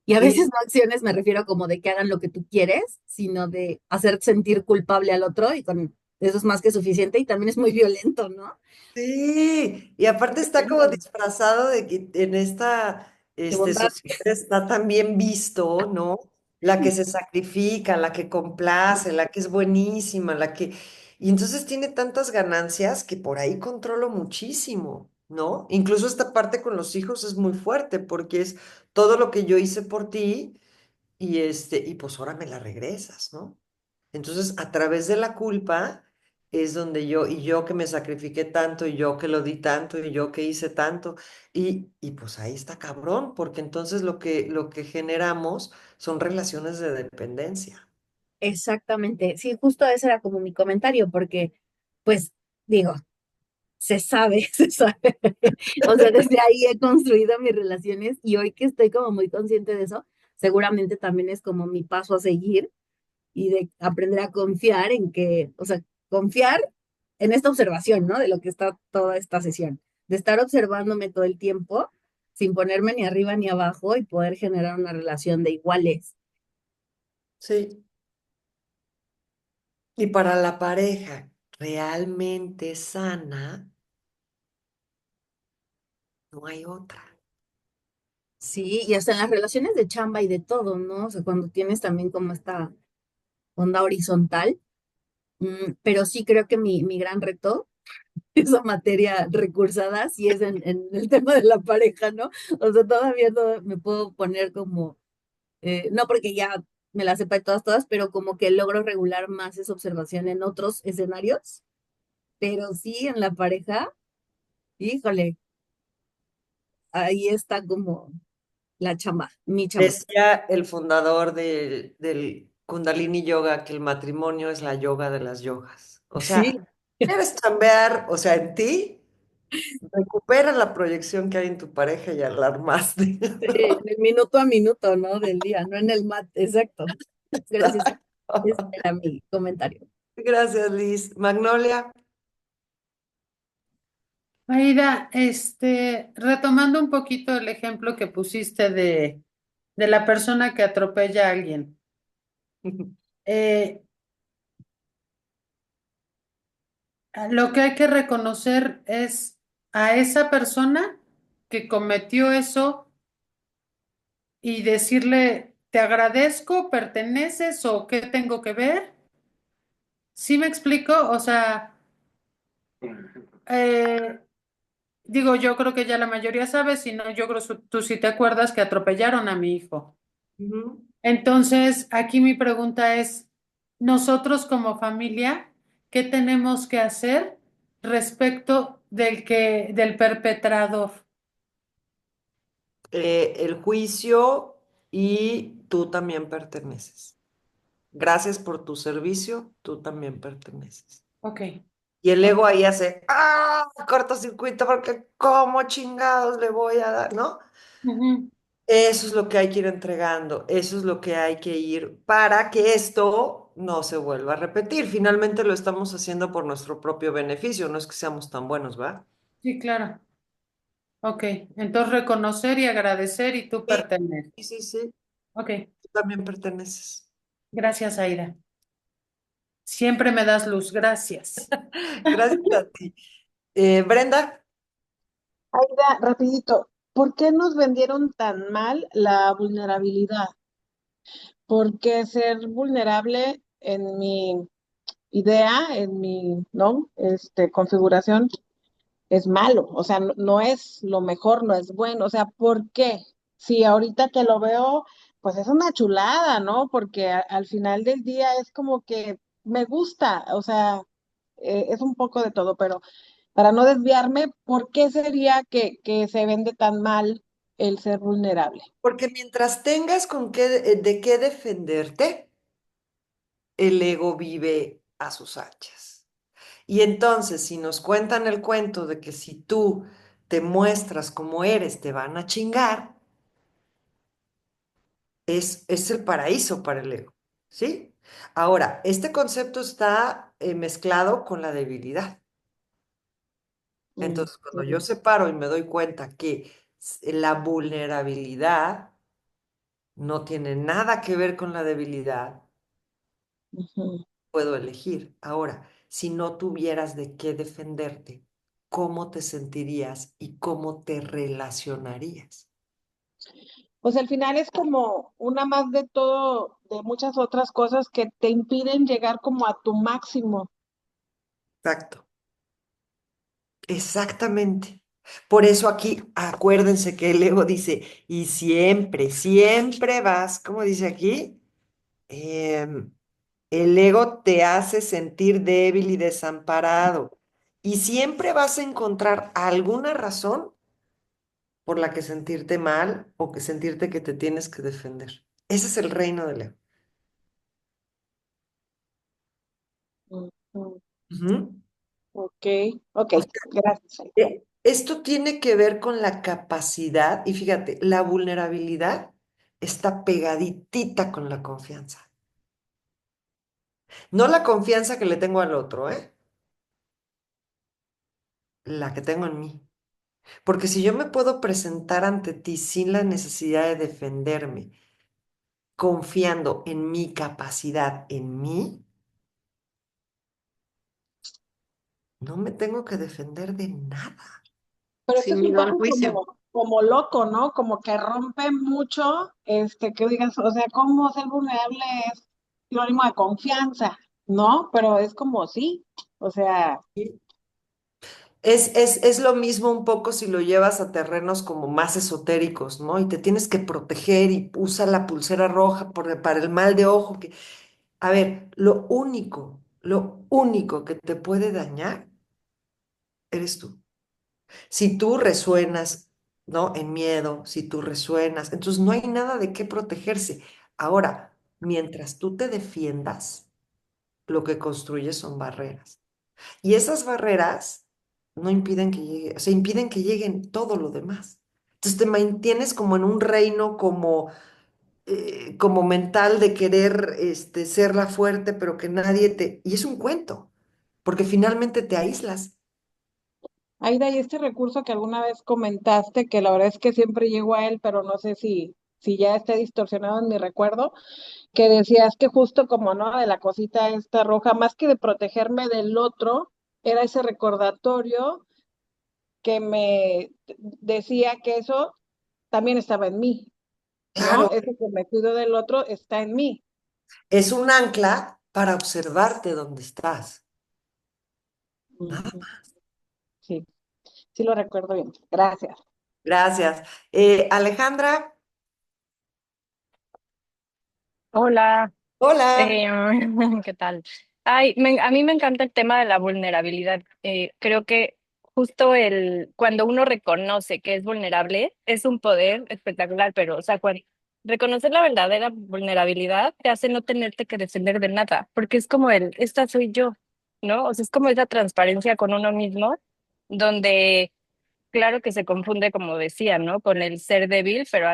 Y a veces Sí, no acciones, me refiero como de que hagan lo que tú quieres, sino de hacer sentir culpable al otro y con eso es más que suficiente y también es muy violento, ¿no? sí, y aparte está como disfrazado de que en esta De bondad. sociedad está también visto, ¿no? La que se sacrifica, la que complace, la que es buenísima, la que... Y entonces tiene tantas ganancias que por ahí controlo muchísimo, ¿no? Incluso esta parte con los hijos es muy fuerte porque es todo lo que yo hice por ti y y pues ahora me la regresas, ¿no? Entonces, a través de la culpa es donde y yo que me sacrifiqué tanto, y yo que lo di tanto, y yo que hice tanto, y pues ahí está cabrón, porque entonces lo que generamos son relaciones de dependencia. Exactamente. Sí, justo ese era como mi comentario, porque, pues, digo, se sabe, se sabe. O sea, desde ahí he construido mis relaciones y hoy que estoy como muy consciente de eso, seguramente también es como mi paso a seguir y de aprender a confiar en que, o sea, confiar en esta observación, ¿no? De lo que está toda esta sesión, de estar observándome todo el tiempo sin ponerme ni arriba ni abajo y poder generar una relación de iguales. Sí. Y para la pareja realmente sana, no hay otra. Sí, y hasta en las relaciones de chamba y de todo, ¿no? O sea, cuando tienes también como esta onda horizontal. Pero sí creo que mi gran reto, esa materia recursada, sí es en el tema de la pareja, ¿no? O sea, todavía no me puedo poner como, no porque ya me la sepa de todas, pero como que logro regular más esa observación en otros escenarios, pero sí en la pareja, híjole, ahí está como la chamba, mi chamba. Decía el fundador del Kundalini Yoga que el matrimonio es la yoga de las yogas. O Sí, sea, quieres chambear, o sea, en ti, recupera la proyección que hay en tu pareja y alarmaste. en el minuto a minuto, ¿no? Del día, no en el mat, exacto. Gracias. Ese Exacto. era mi comentario. Gracias, Liz. Magnolia. Aida, retomando un poquito el ejemplo que pusiste de la persona que atropella a alguien. Eh, lo que hay que reconocer es a esa persona que cometió eso y decirle, te agradezco, perteneces o qué tengo que ver. ¿Sí me explico? O sea, eh, digo, yo creo que ya la mayoría sabe, si no, yo creo que tú sí te acuerdas que atropellaron a mi hijo. Ujú. Entonces, aquí mi pregunta es, nosotros como familia, ¿qué tenemos que hacer respecto del perpetrador? El juicio y tú también perteneces. Gracias por tu servicio, tú también perteneces. Ok. Y el ego ahí hace, cortocircuito, porque ¿cómo chingados le voy a dar? ¿No? Ujú. Eso es lo que hay que ir entregando, eso es lo que hay que ir para que esto no se vuelva a repetir. Finalmente lo estamos haciendo por nuestro propio beneficio, no es que seamos tan buenos, ¿va? Sí, claro. Ok. Entonces, reconocer y agradecer y tú Sí, perteneces. sí, sí, sí, Ok. tú también perteneces. Gracias, Aida. Siempre me das luz. Gracias. Gracias a ti. Brenda, Aida, rapidito, ¿por qué nos vendieron tan mal la vulnerabilidad? Porque ser vulnerable en mi idea, en mi, ¿no? Configuración, es malo, o sea, no, no es lo mejor, no es bueno, o sea, ¿por qué? Si ahorita que lo veo, pues es una chulada, ¿no? Porque al final del día es como que me gusta, o sea, es un poco de todo, pero para no desviarme, ¿por qué sería que se vende tan mal el ser vulnerable? porque mientras tengas con qué, de qué defenderte, el ego vive a sus anchas. Y entonces, si nos cuentan el cuento de que si tú te muestras como eres, te van a chingar, es el paraíso para el ego, ¿sí? Ahora, este concepto está mezclado con la debilidad. Mm, Entonces, cuando yo separo y me doy cuenta que la vulnerabilidad no tiene nada que ver con la debilidad, ujú. puedo elegir. Ahora, si no tuvieras de qué defenderte, ¿cómo te sentirías y cómo te relacionarías? Pues al final es como una más de todo, de muchas otras cosas que te impiden llegar como a tu máximo. Exacto, exactamente. Por eso aquí, acuérdense que el ego dice, y siempre, siempre vas, ¿cómo dice aquí? Em, el ego te hace sentir débil y desamparado. Y siempre vas a encontrar alguna razón por la que sentirte mal o que sentirte que te tienes que defender. Ese es el reino del ego. Ujú. Ujú. Ok, ok, O sea, gracias. esto tiene que ver con la capacidad, y fíjate, la vulnerabilidad está pegaditita con la confianza. No la confianza que le tengo al otro, ¿eh? La que tengo en mí. Porque si yo me puedo presentar ante ti sin la necesidad de defenderme, confiando en mi capacidad, en mí, no me tengo que defender de nada. Pero esto sin es un miedo al poco juicio. como loco, ¿no? Como que rompe mucho, que digas, o sea, ¿cómo ser vulnerable es sinónimo de confianza? ¿No? Pero es como sí, o sea, Es lo mismo un poco si lo llevas a terrenos como más esotéricos, ¿no? Y te tienes que proteger y usa la pulsera roja para el mal de ojo. A ver, lo único que te puede dañar eres tú. Si tú resuenas, ¿no? En miedo, si tú resuenas, entonces no hay nada de qué protegerse. Ahora, mientras tú te defiendas, lo que construyes son barreras. Y esas barreras no impiden que llegue, o sea, impiden que lleguen todo lo demás. Entonces te mantienes como en un reino como mental de querer ser la fuerte, pero que nadie te... Y es un cuento, porque finalmente te aíslas. Aida, y este recurso que alguna vez comentaste, que la verdad es que siempre llego a él, pero no sé si ya esté distorsionado en mi recuerdo, que decías que justo como, ¿no? De la cosita esta roja, más que de protegerme del otro, era ese recordatorio que me decía que eso también estaba en mí, ¿no? Claro, Eso que me cuido del otro está en mí. es un ancla para observarte donde estás. Ujú. Sí, sí lo recuerdo bien. Gracias. Gracias. Alejandra, Hola, hola. ¿qué tal? A mí me encanta el tema de la vulnerabilidad. Creo que justo cuando uno reconoce que es vulnerable es un poder espectacular, pero, o sea, reconocer la verdadera vulnerabilidad te hace no tenerte que defender de nada, porque es como esta soy yo, ¿no? O sea, es como esa transparencia con uno mismo, donde claro que se confunde, como decía, ¿no? Con el ser débil, pero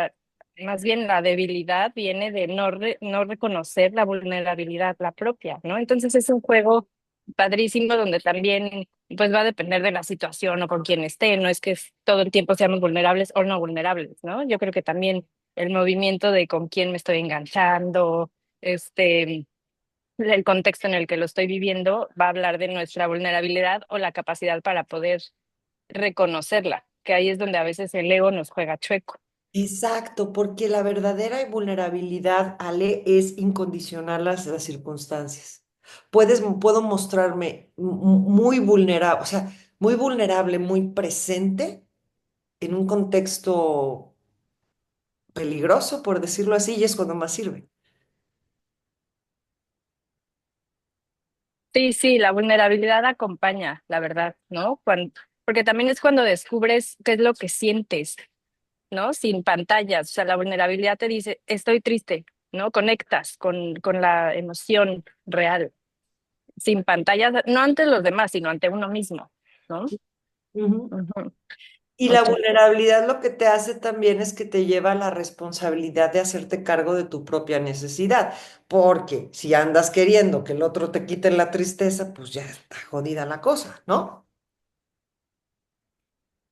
más bien la debilidad viene de no reconocer la vulnerabilidad, la propia, ¿no? Entonces es un juego padrísimo donde también pues va a depender de la situación o con quién esté, no es que todo el tiempo seamos vulnerables o no vulnerables, ¿no? Yo creo que también el movimiento de con quién me estoy enganchando, este, el contexto en el que lo estoy viviendo va a hablar de nuestra vulnerabilidad o la capacidad para poder reconocerla, que ahí es donde a veces el ego nos juega chueco. Exacto, porque la verdadera vulnerabilidad, Ale, es incondicional a las circunstancias. Puedo mostrarme muy vulnerable, o sea, muy vulnerable, muy presente en un contexto peligroso, por decirlo así, y es cuando más sirve. Sí, sí, la vulnerabilidad acompaña, la verdad, ¿no? Porque también es cuando descubres qué es lo que sientes, ¿no? Sin pantallas, o sea, la vulnerabilidad te dice, estoy triste, ¿no? Conectas con la emoción real, sin pantallas, no ante los demás, sino ante uno mismo, ¿no? Ujú. Ujú. Y la Otra. vulnerabilidad lo que te hace también es que te lleva a la responsabilidad de hacerte cargo de tu propia necesidad, porque si andas queriendo que el otro te quite la tristeza, pues ya está jodida la cosa, ¿no?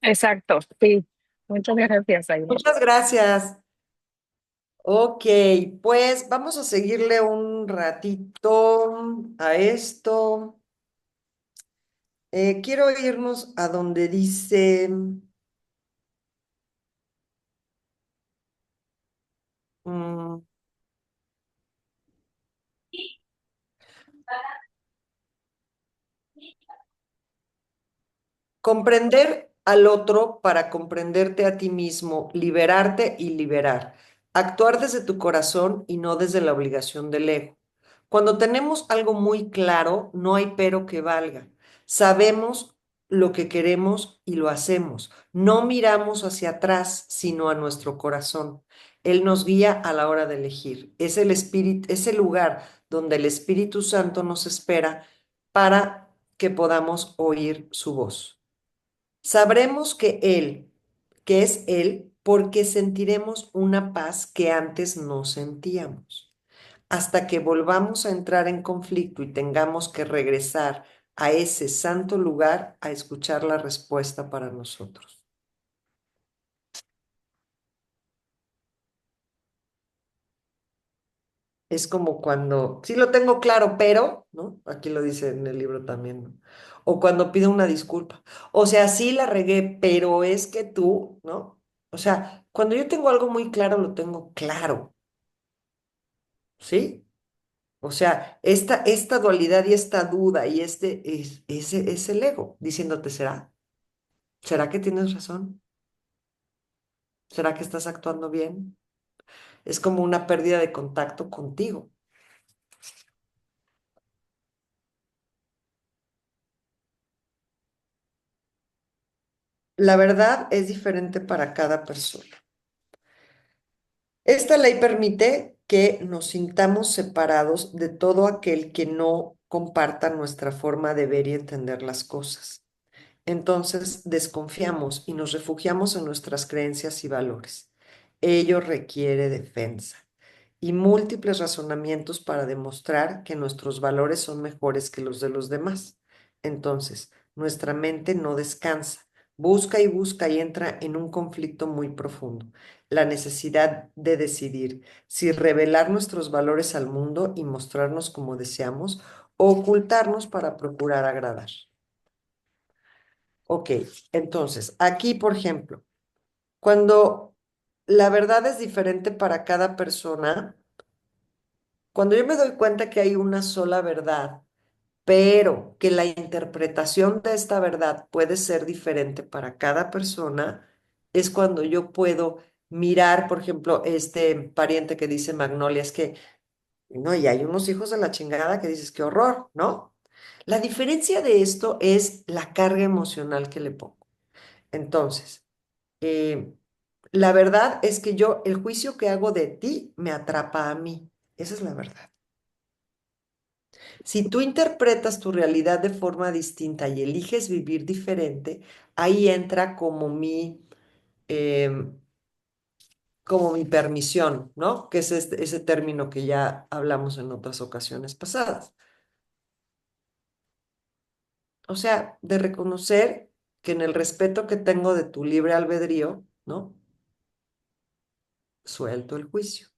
Exacto, sí. Muchas gracias, Aida. Muchas gracias. Ok, pues vamos a seguirle un ratito a esto. Quiero irnos a donde dice, mm, comprender al otro para comprenderte a ti mismo, liberarte y liberar. Actuar desde tu corazón y no desde la obligación del ego. Cuando tenemos algo muy claro, no hay pero que valga. Sabemos lo que queremos y lo hacemos. No miramos hacia atrás, sino a nuestro corazón. Él nos guía a la hora de elegir. Es el espíritu, es el lugar donde el Espíritu Santo nos espera para que podamos oír su voz. Sabremos que es Él, porque sentiremos una paz que antes no sentíamos. Hasta que volvamos a entrar en conflicto y tengamos que regresar a ese santo lugar a escuchar la respuesta para nosotros. Es como cuando, sí lo tengo claro, pero, ¿no? Aquí lo dice en el libro también, ¿no? O cuando pido una disculpa. O sea, sí la regué, pero es que tú, ¿no? O sea, cuando yo tengo algo muy claro, lo tengo claro, ¿sí? O sea, esta dualidad y esta duda y ese es el ego diciéndote, ¿será? ¿Será que tienes razón? ¿Será que estás actuando bien? Es como una pérdida de contacto contigo. La verdad es diferente para cada persona. Esta ley permite que nos sintamos separados de todo aquel que no comparta nuestra forma de ver y entender las cosas. Entonces desconfiamos y nos refugiamos en nuestras creencias y valores. Ello requiere defensa y múltiples razonamientos para demostrar que nuestros valores son mejores que los de los demás. Entonces, nuestra mente no descansa, busca y entra en un conflicto muy profundo, la necesidad de decidir si revelar nuestros valores al mundo y mostrarnos como deseamos o ocultarnos para procurar agradar. Ok, entonces, aquí, por ejemplo, cuando la verdad es diferente para cada persona, cuando yo me doy cuenta que hay una sola verdad, pero que la interpretación de esta verdad puede ser diferente para cada persona, es cuando yo puedo mirar, por ejemplo, este pariente que dice Magnolia, es que, no, y hay unos hijos de la chingada que dices, qué horror, ¿no? La diferencia de esto es la carga emocional que le pongo. Entonces, eh, la verdad es que yo, el juicio que hago de ti me atrapa a mí. Esa es la verdad. Si tú interpretas tu realidad de forma distinta y eliges vivir diferente, ahí entra em, como mi permisión, ¿no? Que es ese término que ya hablamos en otras ocasiones pasadas. O sea, de reconocer que en el respeto que tengo de tu libre albedrío, ¿no? Suelto el juicio.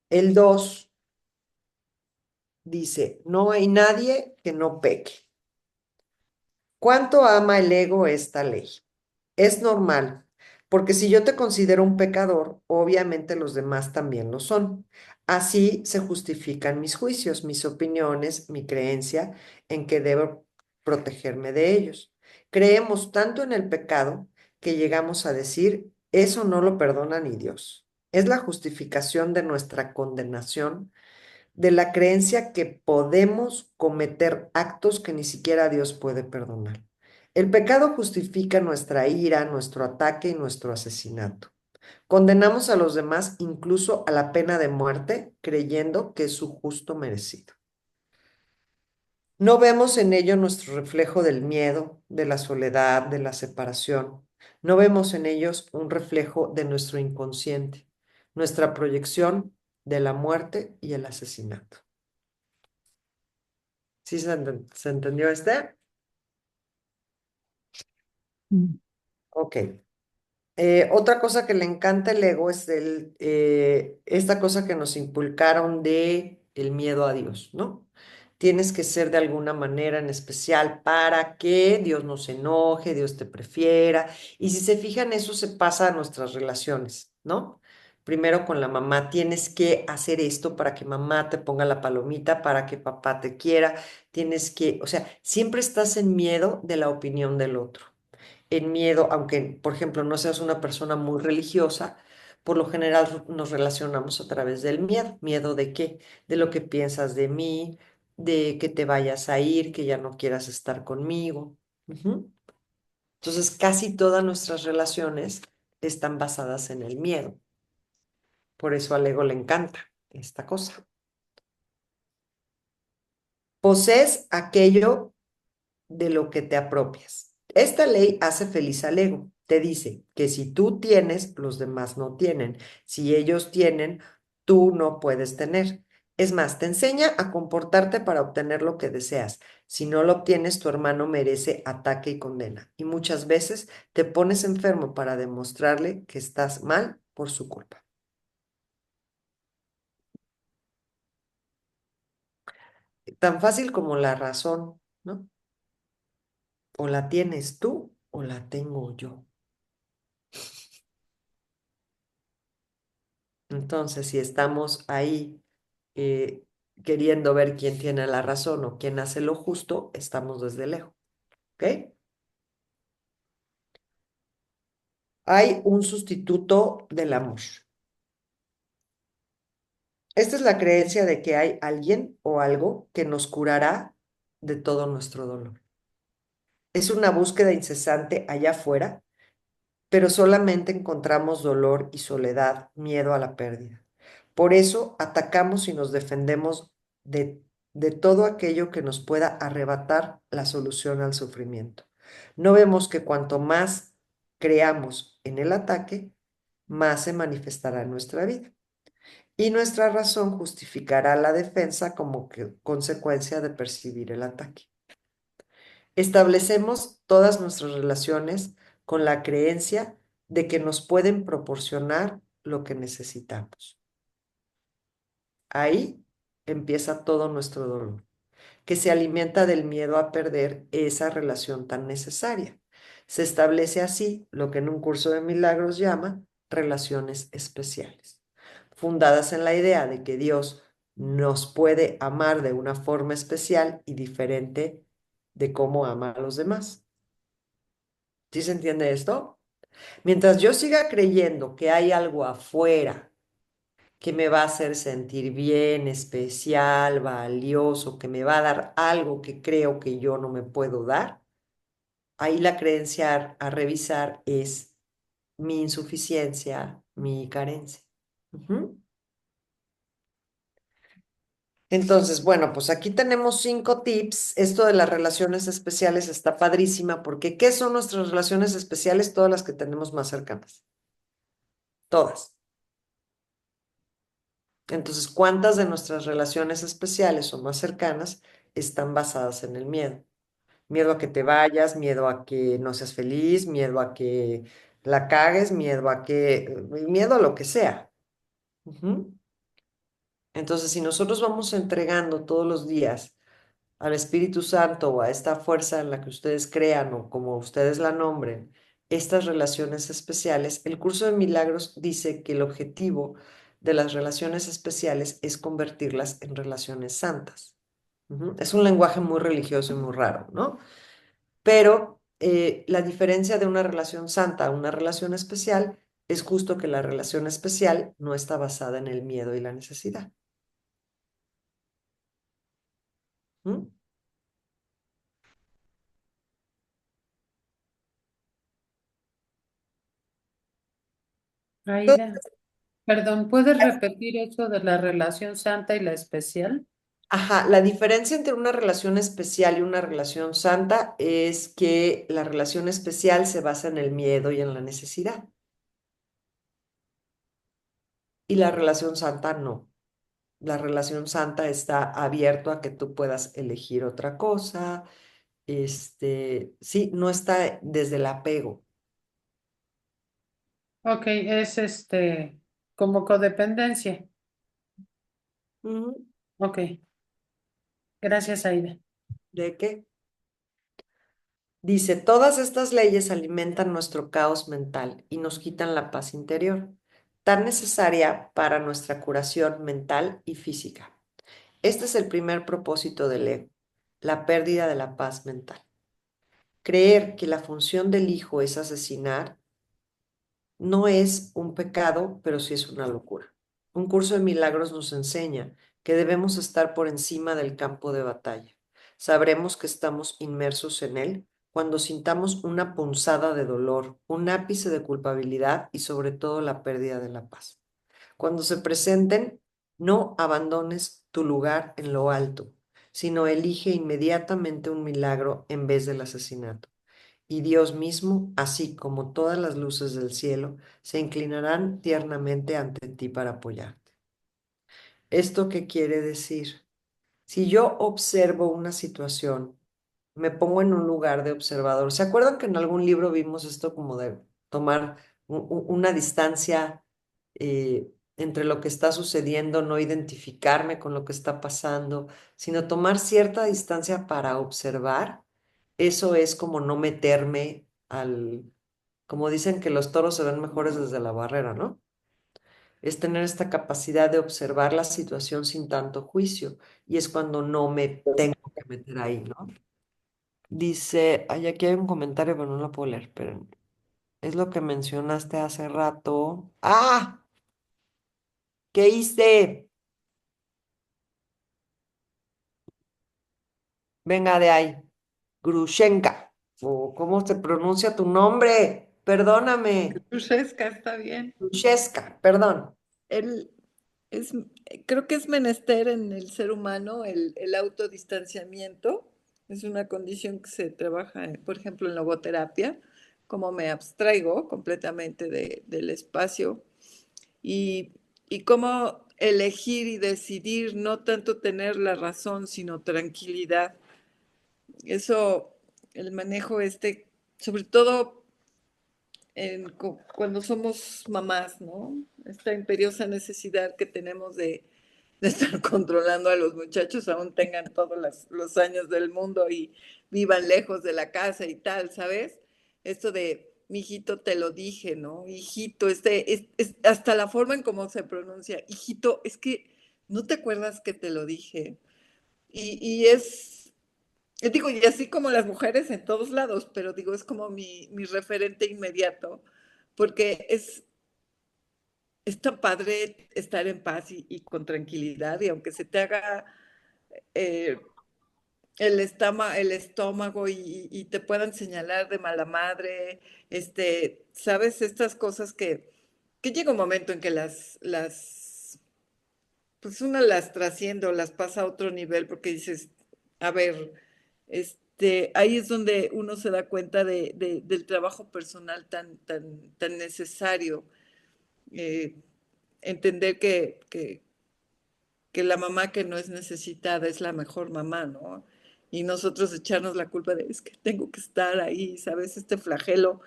El 2 dice, no hay nadie que no peque. ¿Cuánto ama el ego esta ley? Es normal, porque si yo te considero un pecador, obviamente los demás también lo son. Así se justifican mis juicios, mis opiniones, mi creencia en que debo protegerme de ellos. Creemos tanto en el pecado que llegamos a decir, eso no lo perdona ni Dios. Es la justificación de nuestra condenación, de la creencia que podemos cometer actos que ni siquiera Dios puede perdonar. El pecado justifica nuestra ira, nuestro ataque y nuestro asesinato. Condenamos a los demás incluso a la pena de muerte, creyendo que es su justo merecido. No vemos en ello nuestro reflejo del miedo, de la soledad, de la separación. No vemos en ellos un reflejo de nuestro inconsciente, nuestra proyección de la muerte y el asesinato. ¿Sí se entendió este? Mm. Ok. Otra cosa que le encanta el ego es esta cosa que nos inculcaron de el miedo a Dios, ¿no? Tienes que ser de alguna manera en especial para que Dios no se enoje, Dios te prefiera. Y si se fijan, eso se pasa a nuestras relaciones, ¿no? Primero con la mamá, tienes que hacer esto para que mamá te ponga la palomita, para que papá te quiera. Tienes que, o sea, siempre estás en miedo de la opinión del otro, en miedo, aunque, por ejemplo, no seas una persona muy religiosa, por lo general nos relacionamos a través del miedo. ¿Miedo de qué? De lo que piensas de mí, de que te vayas a ir, que ya no quieras estar conmigo. Ujú. Entonces, casi todas nuestras relaciones están basadas en el miedo. Por eso al ego le encanta esta cosa. Posees aquello de lo que te apropias. Esta ley hace feliz al ego. Te dice que si tú tienes, los demás no tienen. Si ellos tienen, tú no puedes tener. Es más, te enseña a comportarte para obtener lo que deseas. Si no lo obtienes, tu hermano merece ataque y condena. Y muchas veces te pones enfermo para demostrarle que estás mal por su culpa. tan fácil como la razón, ¿no? O la tienes tú o la tengo yo. Entonces, si estamos ahí eh, queriendo ver quién tiene la razón o quién hace lo justo, estamos desde lejos, ¿ok? Hay un sustituto del amor. Esta es la creencia de que hay alguien o algo que nos curará de todo nuestro dolor. Es una búsqueda incesante allá afuera, pero solamente encontramos dolor y soledad, miedo a la pérdida. Por eso atacamos y nos defendemos de, de todo aquello que nos pueda arrebatar la solución al sufrimiento. No vemos que cuanto más creamos en el ataque, más se manifestará en nuestra vida. Y nuestra razón justificará la defensa como consecuencia de percibir el ataque. Establecemos todas nuestras relaciones con la creencia de que nos pueden proporcionar lo que necesitamos. Ahí empieza todo nuestro dolor, que se alimenta del miedo a perder esa relación tan necesaria. Se establece así lo que en un curso de milagros llama relaciones especiales, fundadas en la idea de que Dios nos puede amar de una forma especial y diferente de cómo ama a los demás. ¿Sí se entiende esto? Mientras yo siga creyendo que hay algo afuera que me va a hacer sentir bien, especial, valioso, que me va a dar algo que creo que yo no me puedo dar, ahí la creencia a revisar es mi insuficiencia, mi carencia. Ujú. Entonces, bueno, pues aquí tenemos 5 tips. Esto de las relaciones especiales está padrísima porque ¿qué son nuestras relaciones especiales? Todas las que tenemos más cercanas. Todas. Entonces, ¿cuántas de nuestras relaciones especiales o más cercanas están basadas en el miedo? Miedo a que te vayas, miedo a que no seas feliz, miedo a que la cagues, miedo a lo que sea. Ujú. Entonces, si nosotros vamos entregando todos los días al Espíritu Santo o a esta fuerza en la que ustedes crean o como ustedes la nombren, estas relaciones especiales, el curso de milagros dice que el objetivo de las relaciones especiales es convertirlas en relaciones santas. Ujú. Es un lenguaje muy religioso y muy raro, ¿no? Pero la diferencia de una relación santa a una relación especial es justo que la relación especial no está basada en el miedo y la necesidad. ¿Mm? Aida, perdón, ¿puedes repetir eso de la relación santa y la especial? Ajá, la diferencia entre una relación especial y una relación santa es que la relación especial se basa en el miedo y en la necesidad y la relación santa no. La relación santa está abierto a que tú puedas elegir otra cosa, sí, no está desde el apego. Ok, es como codependencia. Ujú. Ok, gracias, Aida. ¿De qué? Dice, todas estas leyes alimentan nuestro caos mental y nos quitan la paz interior, tan necesaria para nuestra curación mental y física. Este es el primer propósito del ego, la pérdida de la paz mental. Creer que la función del hijo es asesinar no es un pecado, pero sí es una locura. Un curso de milagros nos enseña que debemos estar por encima del campo de batalla. Sabremos que estamos inmersos en él cuando sintamos una punzada de dolor, un ápice de culpabilidad y sobre todo la pérdida de la paz. Cuando se presenten, no abandones tu lugar en lo alto, sino elige inmediatamente un milagro en vez del asesinato. Y Dios mismo, así como todas las luces del cielo, se inclinarán tiernamente ante ti para apoyarte. ¿Esto qué quiere decir? Si yo observo una situación, me pongo en un lugar de observador. ¿Se acuerdan que en algún libro vimos esto como de tomar una distancia entre lo que está sucediendo, no identificarme con lo que está pasando, sino tomar cierta distancia para observar, eso es como no meterme como dicen que los toros se ven mejores desde la barrera, ¿no? Es tener esta capacidad de observar la situación sin tanto juicio y es cuando no me tengo que meter ahí, ¿no? Dice, ay, aquí hay un comentario, pero no lo puedo leer, pero es lo que mencionaste hace rato. ¡Ah! ¿Qué hice? Venga de ahí. Grushenka. ¿O cómo se pronuncia tu nombre? Perdóname. Francesca, está bien. Grusheska, perdón. El, es, creo que es menester en el ser humano el autodistanciamiento. Es una condición que se trabaja, por ejemplo, en logoterapia, como me abstraigo completamente del espacio y, y cómo elegir y decidir no tanto tener la razón, sino tranquilidad. Eso, el manejo sobre todo cuando somos mamás, ¿no? Esta imperiosa necesidad que tenemos de estar controlando a los muchachos, aún tengan todos los años del mundo y vivan lejos de la casa y tal, ¿sabes? Esto de, mi hijito, te lo dije, ¿no? Hijito, hasta la forma en cómo se pronuncia, hijito, es que no te acuerdas que te lo dije. Y digo, y así como las mujeres en todos lados, pero digo, es como mi referente inmediato, porque es tan padre estar en paz y con tranquilidad, y aunque se te haga eh, el estómago y te puedan señalar de mala madre, sabes, estas cosas que llega un momento en que pues una las trasciende o las pasa a otro nivel porque dices, a ver, ahí es donde uno se da cuenta del trabajo personal tan necesario. eh, Entender que la mamá que no es necesitada es la mejor mamá, ¿no? Y nosotros echarnos la culpa de, es que tengo que estar ahí, ¿sabes? Este flagelo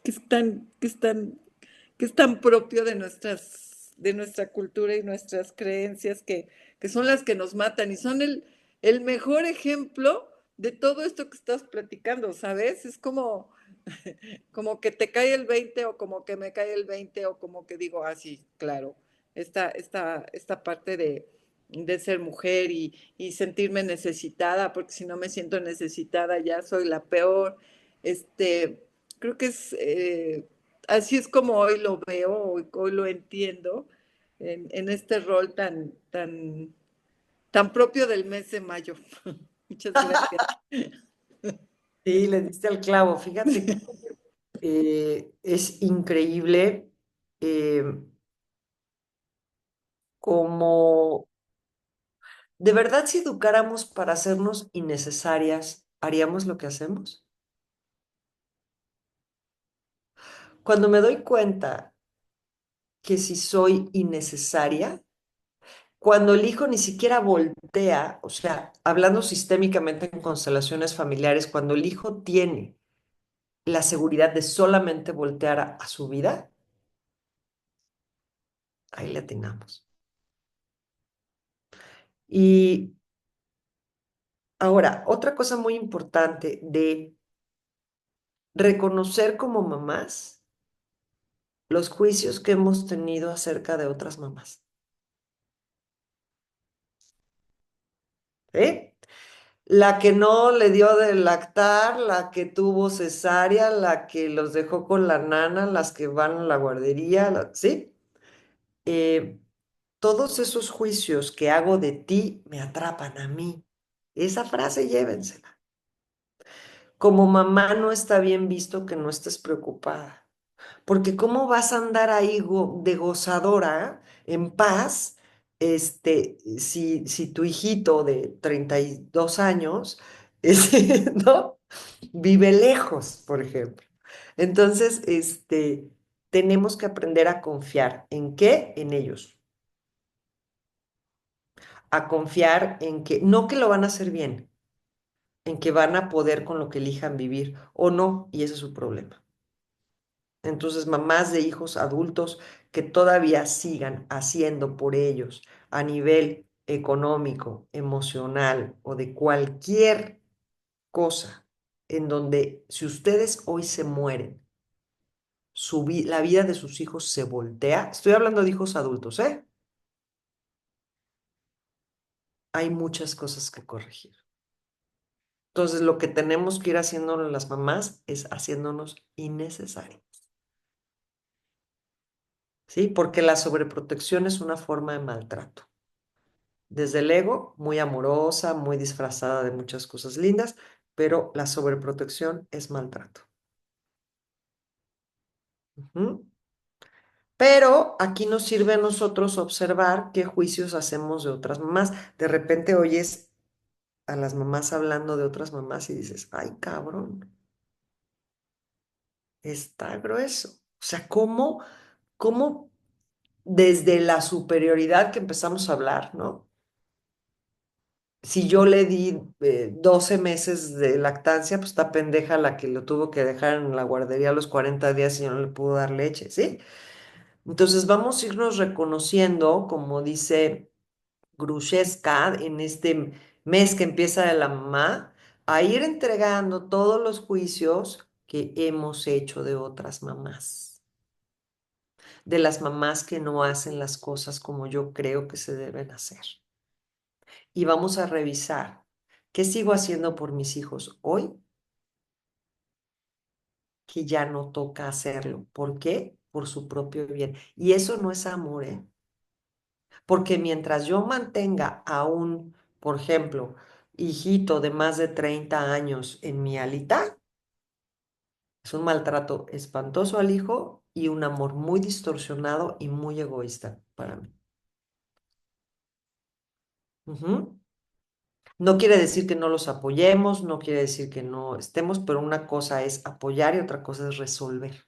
que es tan, que es tan, que es tan propio de nuestra cultura y nuestras creencias que son las que nos matan y son el mejor ejemplo de todo esto que estás platicando, ¿sabes? Es como que te cae el 20 o como que me cae el 20 o como que digo, ah, sí, claro, esta parte de ser mujer y sentirme necesitada, porque si no me siento necesitada ya soy la peor. Creo que así es como hoy lo veo, hoy lo entiendo, en este rol tan propio del mes de mayo. Muchas gracias. Sí, le diste al clavo. Fíjate que es increíble eh, como de verdad si educáramos para hacernos innecesarias, ¿haríamos lo que hacemos? Cuando me doy cuenta que si soy innecesaria, cuando el hijo ni siquiera voltea, o sea, hablando sistémicamente en constelaciones familiares, cuando el hijo tiene la seguridad de solamente voltear a su vida, ahí le atinamos. Y ahora, otra cosa muy importante de reconocer como mamás los juicios que hemos tenido acerca de otras mamás. ¿Eh? La que no le dio de lactar, la que tuvo cesárea, la que los dejó con la nana, las que van a la guardería, ¿sí? Eh, todos esos juicios que hago de ti me atrapan a mí. Esa frase llévensela. Como mamá no está bien visto que no estés preocupada, porque ¿cómo vas a andar ahí de gozadora, en paz, si tu hijito de 32 años, ¿no? Vive lejos, por ejemplo? Entonces, tenemos que aprender a confiar. ¿En qué? En ellos. A confiar en que, no que lo van a hacer bien, en que van a poder con lo que elijan vivir o no, y ese es su problema. Entonces, mamás de hijos adultos que todavía sigan haciendo por ellos a nivel económico, emocional o de cualquier cosa, en donde si ustedes hoy se mueren, la vida de sus hijos se voltea, estoy hablando de hijos adultos, ¿eh? Hay muchas cosas que corregir. Entonces, lo que tenemos que ir haciendo las mamás es haciéndonos innecesarias, ¿sí? Porque la sobreprotección es una forma de maltrato. Desde el ego, muy amorosa, muy disfrazada de muchas cosas lindas, pero la sobreprotección es maltrato. Ujú. Pero aquí nos sirve a nosotros observar qué juicios hacemos de otras mamás. De repente oyes a las mamás hablando de otras mamás y dices, ay, cabrón, está grueso. O sea, cómo desde la superioridad que empezamos a hablar, ¿no? Si yo le di 12 meses de lactancia, pues está pendeja la que lo tuvo que dejar en la guardería a los 40 días y yo no le pudo dar leche, ¿sí? Entonces vamos a irnos reconociendo, como dice Grushevska, en este mes que empieza de la mamá, a ir entregando todos los juicios que hemos hecho de otras mamás, de las mamás que no hacen las cosas como yo creo que se deben hacer. Y vamos a revisar qué sigo haciendo por mis hijos hoy que ya no toca hacerlo. ¿Por qué? Por su propio bien. Y eso no es amor, ¿eh? Porque mientras yo mantenga a un, por ejemplo, hijito de más de 30 años en mi alita, es un maltrato espantoso al hijo y un amor muy distorsionado y muy egoísta para mí. Ujú. No quiere decir que no los apoyemos, no quiere decir que no estemos, pero una cosa es apoyar y otra cosa es resolver.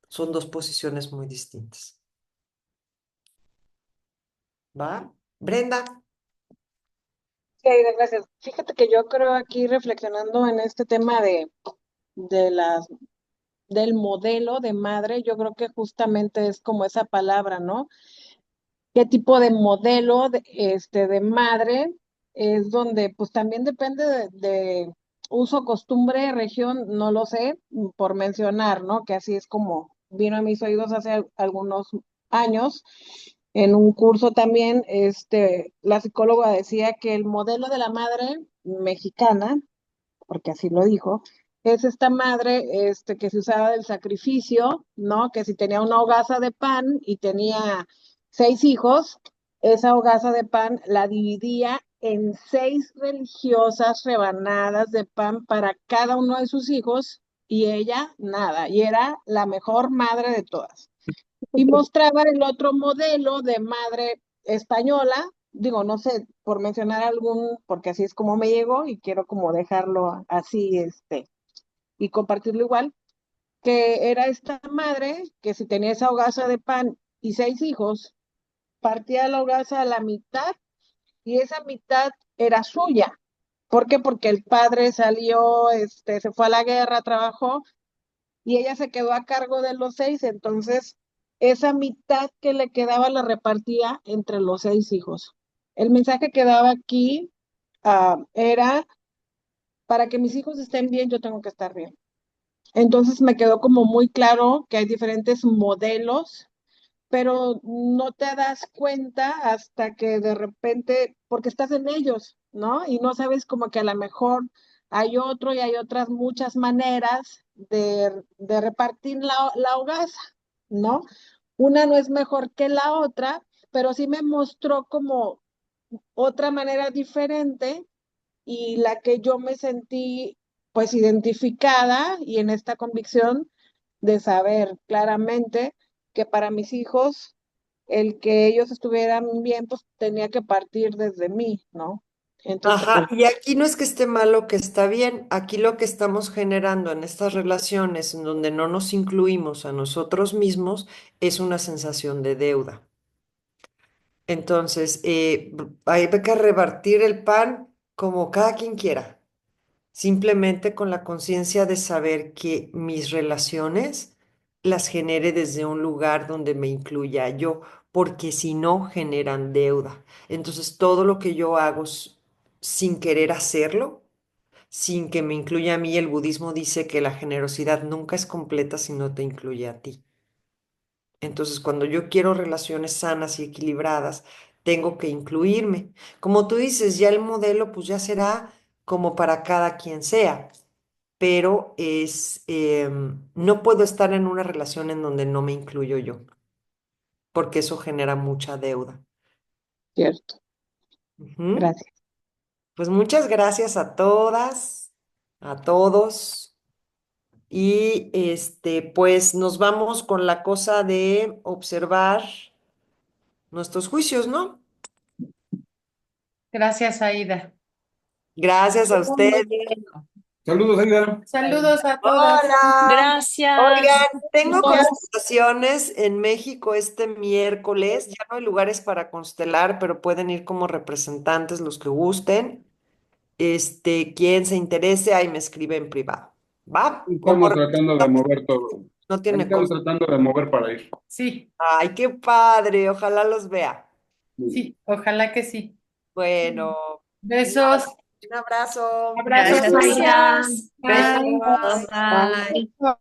Son dos posiciones muy distintas. ¿Va? Brenda. Sí, Aida, gracias. Fíjate que yo creo aquí reflexionando en este tema de las, del modelo de madre, yo creo que justamente es como esa palabra, ¿no? ¿Qué tipo de modelo de madre es donde, pues también depende de uso, costumbre, región, no lo sé, por mencionar, ¿no? Que así es como vino a mis oídos hace algunos años. En un curso también, la psicóloga decía que el modelo de la madre mexicana, porque así lo dijo, es esta madre, que se usaba del sacrificio, ¿no? Que si tenía una hogaza de pan y tenía 6 hijos, esa hogaza de pan la dividía en 6 religiosas rebanadas de pan para cada uno de sus hijos y ella nada, y era la mejor madre de todas. Y mostraba el otro modelo de madre española, digo, no sé, por mencionar algún, porque así es como me llegó y quiero como dejarlo así, y compartirlo igual, que era esta madre que si tenía esa hogaza de pan y 6 hijos, partía la hogaza a la mitad y esa mitad era suya. ¿Por qué? Porque el padre salió, se fue a la guerra, trabajó y ella se quedó a cargo de los 6, entonces esa mitad que le quedaba la repartía entre los 6 hijos. El mensaje que daba aquí era, para que mis hijos estén bien, yo tengo que estar bien. Entonces me quedó como muy claro que hay diferentes modelos, pero no te das cuenta hasta que de repente, porque estás en ellos, ¿no? Y no sabes como que a lo mejor hay otro y hay otras muchas maneras de repartir la hogaza, ¿no? Una no es mejor que la otra, pero sí me mostró como otra manera diferente y la que yo me sentí pues identificada y en esta convicción de saber claramente que para mis hijos el que ellos estuvieran bien pues tenía que partir desde mí, ¿no? Entonces, Ajá, y aquí no es que esté mal o que está bien, aquí lo que estamos generando en estas relaciones en donde no nos incluimos a nosotros mismos es una sensación de deuda. Entonces, hay que repartir el pan como cada quien quiera, simplemente con la conciencia de saber que mis relaciones las genere desde un lugar donde me incluya yo, porque si no generan deuda. Entonces, todo lo que yo hago sin querer hacerlo, sin que me incluya a mí, el budismo dice que la generosidad nunca es completa si no te incluye a ti. Entonces, cuando yo quiero relaciones sanas y equilibradas, tengo que incluirme. Como tú dices, ya el modelo pues ya será como para cada quien sea, pero no puedo estar en una relación en donde no me incluyo yo, porque eso genera mucha deuda. Cierto. Ujú. Gracias. Pues muchas gracias a todas, a todos. Y pues nos vamos con la cosa de observar nuestros juicios, ¿no? Gracias, Aida. Gracias a Estuvo muy ustedes. bien. Saludos, Aida. Saludos a todas. Hola. Oigan, Gracias. tengo Gracias. constelaciones en México este miércoles. Ya no hay lugares para constelar, pero pueden ir como representantes los que gusten. Quien se interese, ahí me escribe en privado. ¿Va? Como Estamos tratando de mover todo. no Ahí tiene estamos costo. tratando de mover para ir. Sí, Ay, qué padre. Ojalá los vea. Muy bien. sí, ojalá que sí. Bueno, Besos, un abrazo. abrazos, Gracias, Aida. Gracias. Bye. Besos. Bye. Bye.